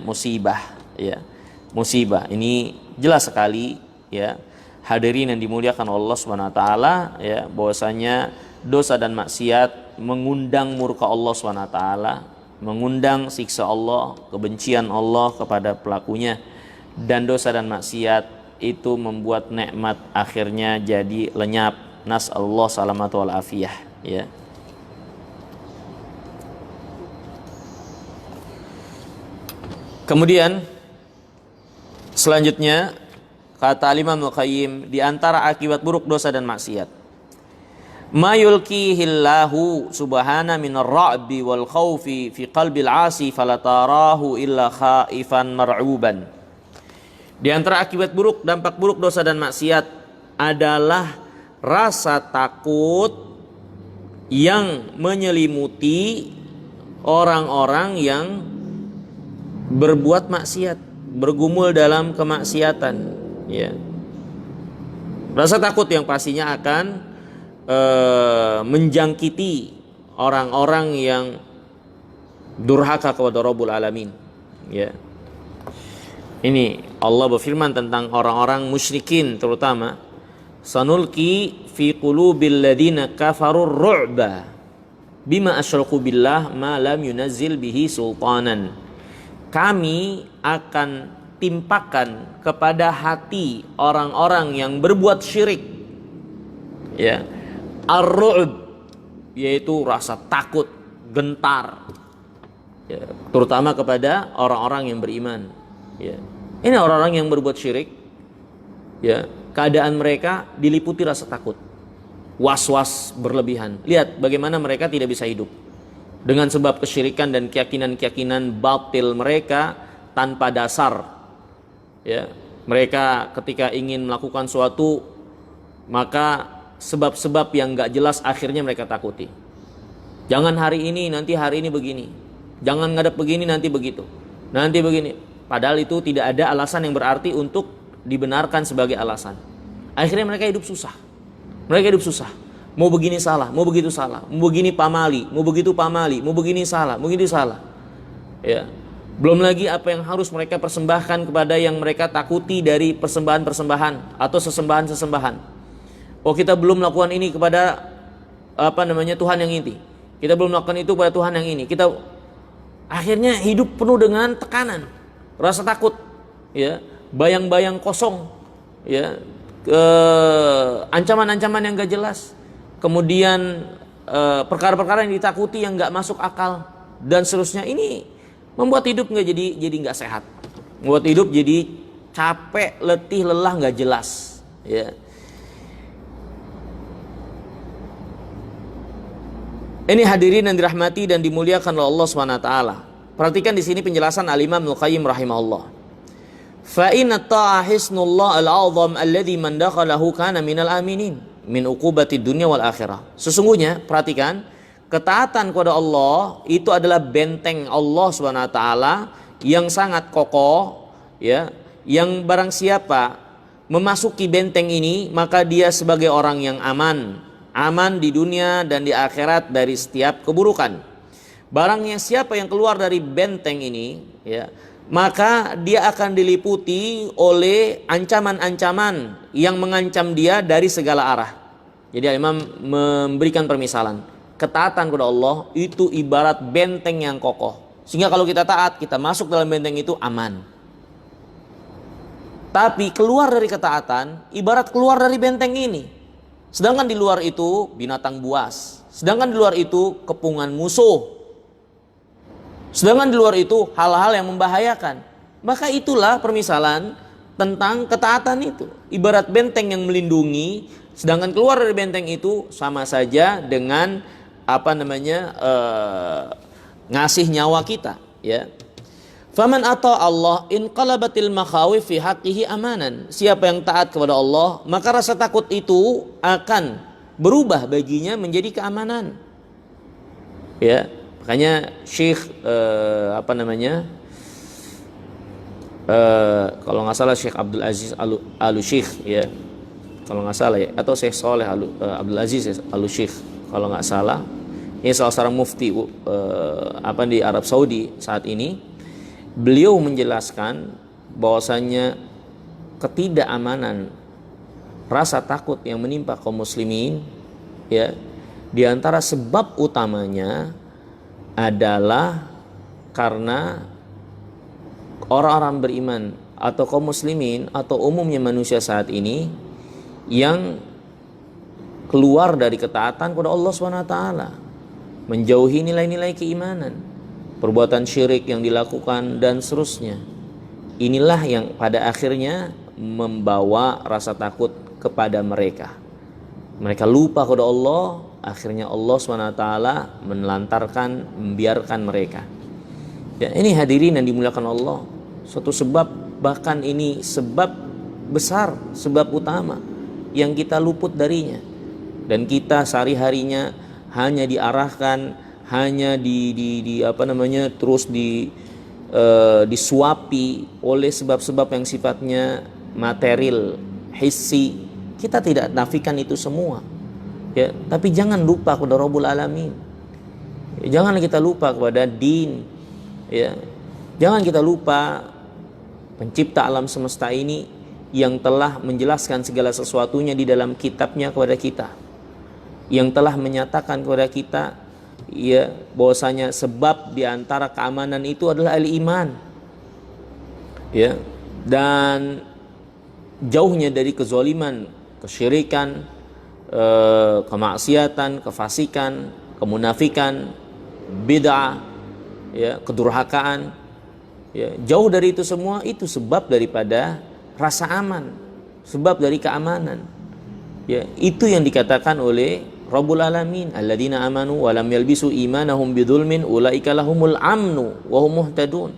musibah, ya. Musibah ini jelas sekali, ya, hadirin yang dimuliakan Allah Subhanahu wa taala, ya, bahwasanya dosa dan maksiat mengundang murka Allah Subhanahu wa taala, mengundang siksa Allah, kebencian Allah kepada pelakunya, dan dosa dan maksiat itu membuat nikmat akhirnya jadi lenyap. Nas'alullah salamatu wal afiyah, ya. Kemudian selanjutnya kata Imam Al-Qayyim, di antara akibat buruk dosa dan maksiat, ma yulkihillahu subhana minar ra'bi wal khawfi fi qalbil 'asi fala tarahu illa khaifan mar'uban. Di antara akibat buruk, dampak buruk dosa dan maksiat adalah rasa takut yang menyelimuti orang-orang yang berbuat maksiat, bergumul dalam kemaksiatan, ya. Rasa takut yang pastinya akan menjangkiti orang-orang yang durhaka kepada Rabbul Alamin, ya. Ini Allah berfirman tentang orang-orang musyrikin, terutama sanulqi fi qulubil ladina kafarur ru'ba bima asyraku billah ma lam yunazzil bihi sultanan. Kami akan timpakan kepada hati orang-orang yang berbuat syirik, ya, ar-ru'b, yaitu rasa takut, gentar, ya, terutama kepada orang-orang yang beriman, ya. Ini orang-orang yang berbuat syirik, ya, keadaan mereka diliputi rasa takut, was-was berlebihan. Lihat bagaimana mereka tidak bisa hidup dengan sebab kesyirikan dan keyakinan-keyakinan batil mereka tanpa dasar, ya. Mereka ketika ingin melakukan suatu, maka sebab-sebab yang gak jelas akhirnya mereka takuti. Jangan hari ini, nanti hari ini begini. Jangan ngadep begini, nanti begitu. Nanti begini. Padahal itu tidak ada alasan yang berarti untuk dibenarkan sebagai alasan. Akhirnya mereka hidup susah. Mereka hidup susah. Mau begini salah, mau begitu salah. Mau begini pamali, mau begitu pamali. Mau begini salah, mau begitu salah, ya. Belum lagi apa yang harus mereka persembahkan kepada yang mereka takuti dari persembahan-persembahan atau sesembahan-sesembahan. Oh, kita belum melakukan ini kepada Tuhan yang inti. Kita belum melakukan itu kepada Tuhan yang ini. Kita akhirnya hidup penuh dengan tekanan, rasa takut, ya, bayang-bayang kosong, ya, ancaman-ancaman yang gak jelas, kemudian perkara-perkara yang ditakuti yang gak masuk akal dan seterusnya. Ini membuat hidup jadi nggak sehat, membuat hidup jadi capek, letih, lelah, nggak jelas, ya. Ini hadirin yang dirahmati dan dimuliakan oleh Allah SWT. Perhatikan di sini penjelasan Al-Imam Ibnu Qayyim rahimahullah. Fa inna ta'a hisnullah al-'azam alladhi man dakhalahu kana minal aminin min uqubati dunya wal akhirah. Sesungguhnya, perhatikan, ketaatan kepada Allah itu adalah benteng Allah SWT yang sangat kokoh, ya, yang barang siapa memasuki benteng ini maka dia sebagai orang yang aman di dunia dan di akhirat dari setiap keburukan. Barangnya siapa yang keluar dari benteng ini, ya, maka dia akan diliputi oleh ancaman-ancaman yang mengancam dia dari segala arah. Jadi Imam memberikan permisalan, ketaatan kepada Allah itu ibarat benteng yang kokoh, sehingga kalau kita taat, kita masuk dalam benteng itu aman. Tapi keluar dari ketaatan ibarat keluar dari benteng ini. Sedangkan di luar itu binatang buas, sedangkan di luar itu kepungan musuh, sedangkan di luar itu hal-hal yang membahayakan. Maka itulah permisalan tentang ketaatan itu, ibarat benteng yang melindungi, sedangkan keluar dari benteng itu sama saja dengan ngasih nyawa kita, ya. Faman ata Allah in qalabatil makhawif fi haqqihi amanan. Siapa yang taat kepada Allah, maka rasa takut itu akan berubah baginya menjadi keamanan. Ya, makanya Syekh kalau nggak salah Syekh Abdul Aziz Al-Syekh, ya. Kalau nggak salah, ya, atau Syekh Saleh Abdul Aziz Al-Syekh kalau nggak salah. Ini salah seorang mufti di Arab Saudi saat ini. Beliau menjelaskan bahwasanya ketidakamanan, rasa takut yang menimpa kaum muslimin, ya, di antara sebab utamanya adalah karena orang-orang beriman atau kaum muslimin atau umumnya manusia saat ini yang keluar dari ketaatan kepada Allah SWT, menjauhi nilai-nilai keimanan, perbuatan syirik yang dilakukan dan seterusnya. Inilah yang pada akhirnya membawa rasa takut kepada mereka. Mereka lupa kepada Allah, akhirnya Allah SWT menelantarkan, membiarkan mereka. Ya, ini hadirin yang dimuliakan Allah, suatu sebab, bahkan ini sebab besar, sebab utama yang kita luput darinya, dan kita sehari-harinya hanya diarahkan, hanya terus disuapi oleh sebab-sebab yang sifatnya material, hissi. Kita tidak nafikan itu semua, ya, tapi jangan lupa kepada Rabbul Alamin. Jangan kita lupa kepada din, ya. Jangan kita lupa pencipta alam semesta ini yang telah menjelaskan segala sesuatunya di dalam kitabnya kepada kita, yang telah menyatakan kepada kita, ya, bahwasanya sebab di antara keamanan itu adalah al-iman, ya, dan jauhnya dari kezaliman, kesyirikan, kemaksiatan, kefasikan, kemunafikan, bid'ah, ya, kedurhakaan, ya, jauh dari itu semua. Itu sebab daripada rasa aman, sebab dari keamanan, ya. Itu yang dikatakan oleh Rabbul Alamin, alladzina amanu wa lam yalbisu imanahum bidzulmin ulaika lahumul amnu wa hum muhtadun.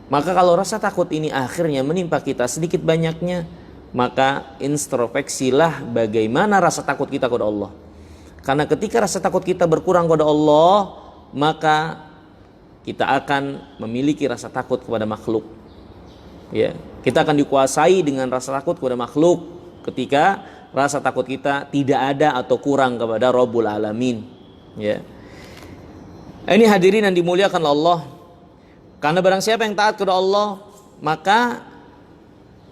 Maka kalau rasa takut ini akhirnya menimpa kita sedikit banyaknya, maka introspeksilah bagaimana rasa takut kita kepada Allah. Karena ketika rasa takut kita berkurang kepada Allah, maka kita akan memiliki rasa takut kepada makhluk, ya. Kita akan dikuasai dengan rasa takut kepada makhluk ketika rasa takut kita tidak ada atau kurang kepada Rabbul Alamin, ya. Ini hadirin yang dimuliakan Allah. Karena barang siapa yang taat kepada Allah, maka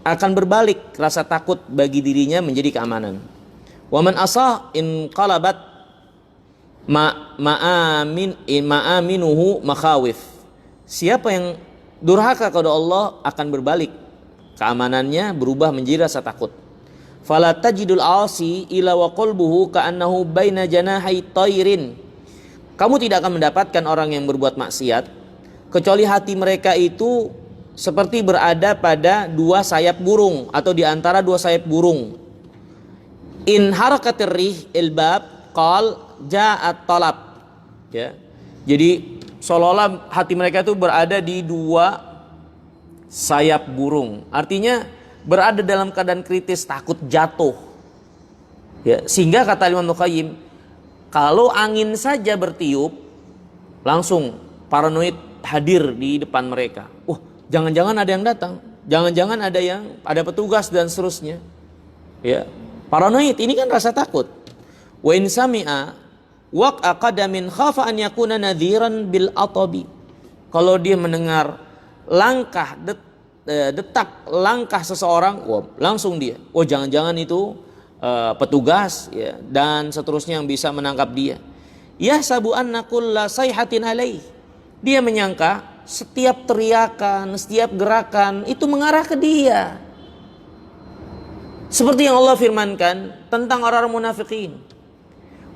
akan berbalik rasa takut bagi dirinya menjadi keamanan. Wa man asa in qalabat ma'aminuhu makhawif. Siapa yang durhaka kepada Allah akan berbalik, keamanannya berubah menjadi rasa takut. Fala tajidul asi ila wa qalbuhu ka'annahu baina janahi tayrin. Kamu tidak akan mendapatkan orang yang berbuat maksiat kecuali hati mereka itu seperti berada pada dua sayap burung atau di antara dua sayap burung. In harakatir rih ilbab qal ja'at talab, ya. Jadi seolah-olah hati mereka itu berada di dua sayap burung. Artinya berada dalam keadaan kritis, takut jatuh, ya. Sehingga kata Imam Al-Qayyim, kalau angin saja bertiup, langsung paranoid hadir di depan mereka. Jangan-jangan ada yang datang, jangan-jangan ada petugas dan seterusnya, ya. Paranoid ini kan rasa takut. Wa in sami'a waq'a qadamin khafa an yakuna nadhiran bil atabi. Kalau dia mendengar langkah detak langkah seseorang, langsung dia, jangan-jangan itu petugas, ya, dan seterusnya yang bisa menangkap dia. Yahsabu anna kulla sayhatin alaih. Dia menyangka setiap teriakan, setiap gerakan itu mengarah ke dia. Seperti yang Allah firmankan tentang orang-orang munafikin.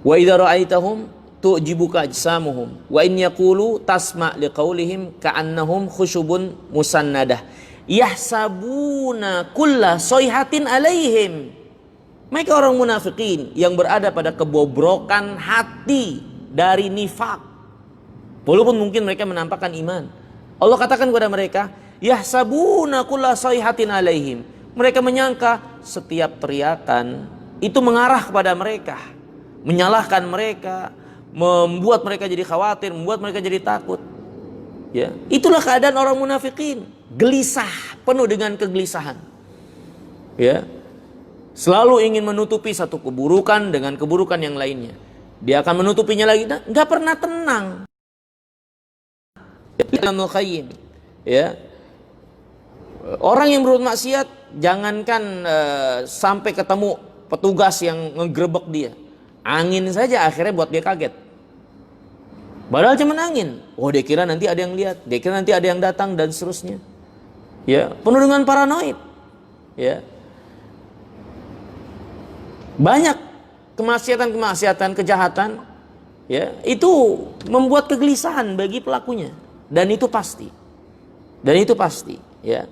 Wa idza ra'aitahum tu'jibuka ajsamuhum wa in yaqulu tasma' liqaulihim ka'annahum khusyubun musannadah yahsabuna kulla sayhatin alaihim. Mereka orang munafikin yang berada pada kebobrokan hati dari nifak, walaupun mungkin mereka menampakkan iman. Allah katakan kepada mereka, yahsabuna kulla sayhatin alaihim. Mereka menyangka setiap teriakan itu mengarah kepada mereka, menyalahkan mereka, membuat mereka jadi khawatir, membuat mereka jadi takut, ya. Itulah keadaan orang munafikin, gelisah, penuh dengan kegelisahan, ya. Selalu ingin menutupi satu keburukan dengan keburukan yang lainnya. Dia akan menutupinya lagi, nggak pernah tenang. Ya, orang yang berbuat maksiat, jangankan sampai ketemu petugas yang ngegerebek dia, angin saja akhirnya buat dia kaget. Padahal cuma angin. Dia kira nanti ada yang lihat, dia kira nanti ada yang datang dan seterusnya. Ya, penuh dengan paranoid. Ya. Banyak kemaksiatan-kemaksiatan, kejahatan, ya, itu membuat kegelisahan bagi pelakunya, dan itu pasti. Ya.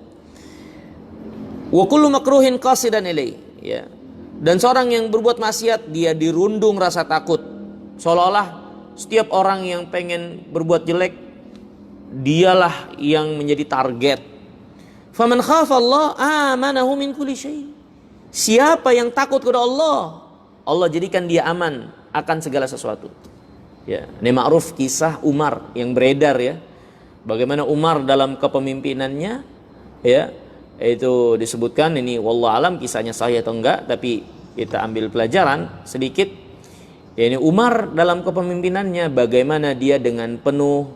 Wa kullu makruhin qasidan ilai, ya. Dan seorang yang berbuat maksiat, dia dirundung rasa takut, seolah-olah setiap orang yang pengen berbuat jelek, dialah yang menjadi target. Faman khafa Allah amanahu min kulli syai. Siapa yang takut kepada Allah, Allah jadikan dia aman akan segala sesuatu. Ya, ini ma'ruf kisah Umar yang beredar ya. Bagaimana Umar dalam kepemimpinannya ya, itu disebutkan, ini wallahu alam kisahnya sahih atau enggak, tapi kita ambil pelajaran sedikit. Ya, ini Umar dalam kepemimpinannya bagaimana dia dengan penuh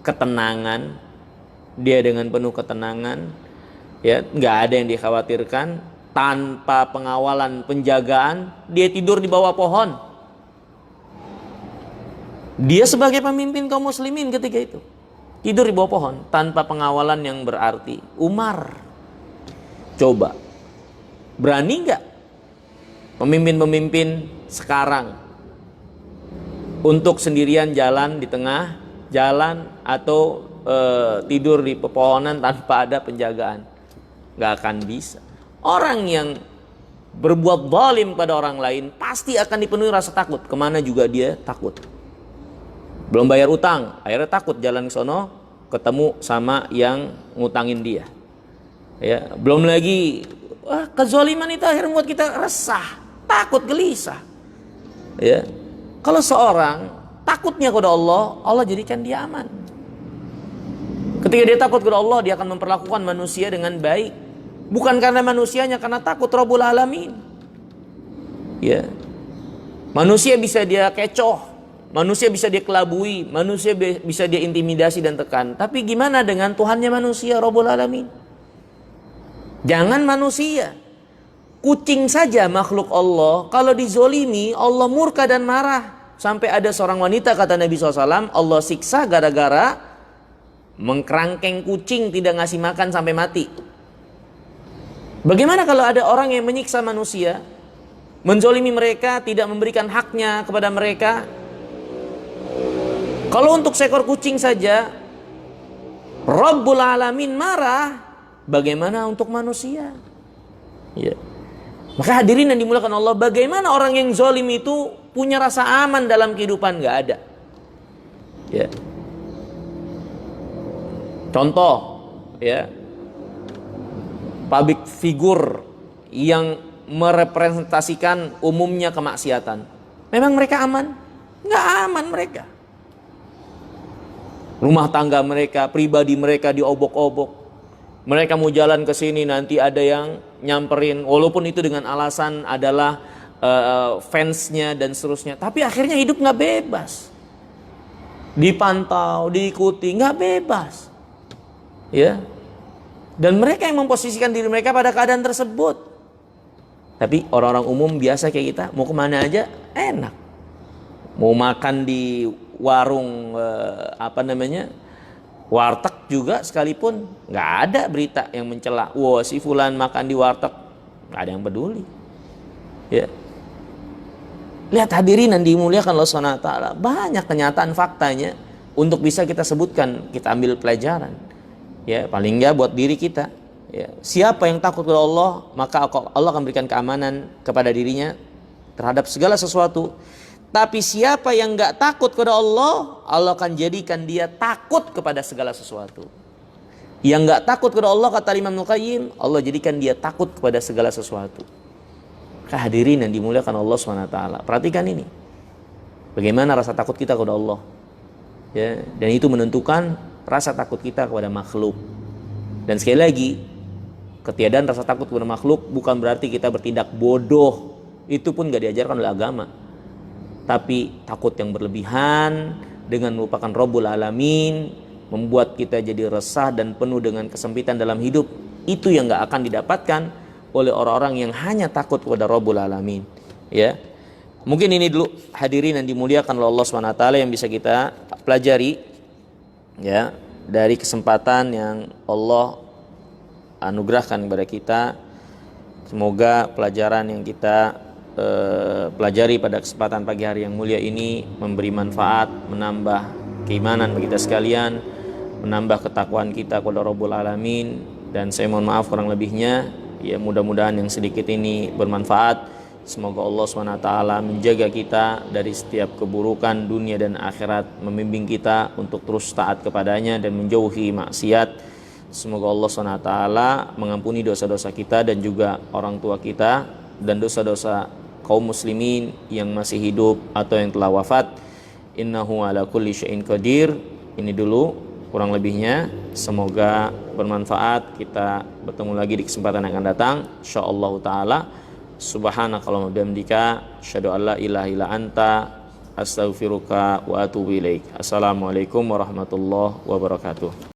ketenangan. Dia dengan penuh ketenangan ya, nggak ada yang dikhawatirkan, tanpa pengawalan penjagaan, dia tidur di bawah pohon. Dia sebagai pemimpin kaum muslimin ketika itu tidur di bawah pohon tanpa pengawalan yang berarti. Umar, coba berani nggak pemimpin-pemimpin sekarang untuk sendirian jalan di tengah jalan atau tidur di pepohonan tanpa ada penjagaan? Nggak akan bisa. Orang yang berbuat zalim pada orang lain pasti akan dipenuhi rasa takut. Kemana juga dia takut. Belum bayar utang, akhirnya takut jalan ke sono ketemu sama yang ngutangin dia. Ya, belum lagi kezaliman itu akhirnya membuat kita resah, takut, gelisah. Ya. Kalau seorang takutnya kepada Allah, Allah jadikan dia aman. Ketika dia takut kepada Allah, dia akan memperlakukan manusia dengan baik. Bukan karena manusianya, karena takut Rabbul Alamin. Ya. Manusia bisa dia kecoh, manusia bisa dia kelabui, manusia bisa dia intimidasi dan tekan. Tapi gimana dengan Tuhannya manusia, Rabbul Alamin? Jangan manusia, kucing saja makhluk Allah, kalau dizolimi Allah murka dan marah. Sampai ada seorang wanita, kata Nabi SAW, Allah siksa gara-gara mengkerangkeng kucing, tidak ngasih makan sampai mati. Bagaimana kalau ada orang yang menyiksa manusia, menzolimi mereka, tidak memberikan haknya kepada mereka? Kalau untuk seekor kucing saja Rabbul Alamin marah, bagaimana untuk manusia? Ya. Maka hadirin yang dimuliakan Allah, bagaimana orang yang zolim itu punya rasa aman dalam kehidupan? Gak ada. Ya. Contoh, ya, public figure yang merepresentasikan umumnya kemaksiatan. Memang mereka aman? Nggak aman mereka. Rumah tangga mereka, pribadi mereka diobok-obok. Mereka mau jalan ke sini nanti ada yang nyamperin, walaupun itu dengan alasan adalah fansnya dan seterusnya. Tapi akhirnya hidup nggak bebas. Dipantau, diikuti, nggak bebas. Ya. Dan mereka yang memposisikan diri mereka pada keadaan tersebut. Tapi orang-orang umum biasa kayak kita, mau kemana aja enak. Mau makan di warung warteg juga sekalipun, nggak ada berita yang mencela. Wah, si fulan makan di warteg, nggak ada yang peduli. Ya. Lihat hadirin yang dimuliakan Allah Subhanahu wa taala, banyak kenyataan faktanya untuk bisa kita sebutkan, kita ambil pelajaran. Ya, paling enggak buat diri kita. Ya, siapa yang takut kepada Allah, maka Allah akan berikan keamanan kepada dirinya terhadap segala sesuatu. Tapi siapa yang enggak takut kepada Allah, Allah akan jadikan dia takut kepada segala sesuatu. Yang enggak takut kepada Allah, kata Imam Al-Qayyim, Allah jadikan dia takut kepada segala sesuatu. Hadirin yang dimuliakan Allah SWT, perhatikan ini. Bagaimana rasa takut kita kepada Allah. Ya, dan itu menentukan rasa takut kita kepada makhluk. Dan sekali lagi, ketiadaan rasa takut kepada makhluk bukan berarti kita bertindak bodoh. Itu pun gak diajarkan oleh agama. Tapi takut yang berlebihan dengan melupakan Rabbul Alamin membuat kita jadi resah dan penuh dengan kesempitan dalam hidup. Itu yang gak akan didapatkan oleh orang-orang yang hanya takut kepada Rabbul Alamin. Ya, mungkin ini dulu hadirin yang dimuliakan oleh Allah SWT yang bisa kita pelajari, ya, dari kesempatan yang Allah anugerahkan kepada kita. Semoga pelajaran yang kita pelajari pada kesempatan pagi hari yang mulia ini memberi manfaat, menambah keimanan bagi kita sekalian, menambah ketakwaan kita kepada Rabbul Alamin. Dan saya mohon maaf kurang lebihnya. Ya, mudah-mudahan yang sedikit ini bermanfaat. Semoga Allah SWT menjaga kita dari setiap keburukan dunia dan akhirat, membimbing kita untuk terus taat kepadanya dan menjauhi maksiat. Semoga Allah SWT mengampuni dosa-dosa kita dan juga orang tua kita, dan dosa-dosa kaum muslimin yang masih hidup atau yang telah wafat. Innahu ala kulli syai'in qadir. Ini dulu kurang lebihnya, semoga bermanfaat. Kita bertemu lagi di kesempatan yang akan datang insyaallah taala. Subhanakallahumma wa bihamdika asyhadu an la ilaha illa anta astaghfiruka wa atubu ilaik. Assalamualaikum warahmatullahi wabarakatuh.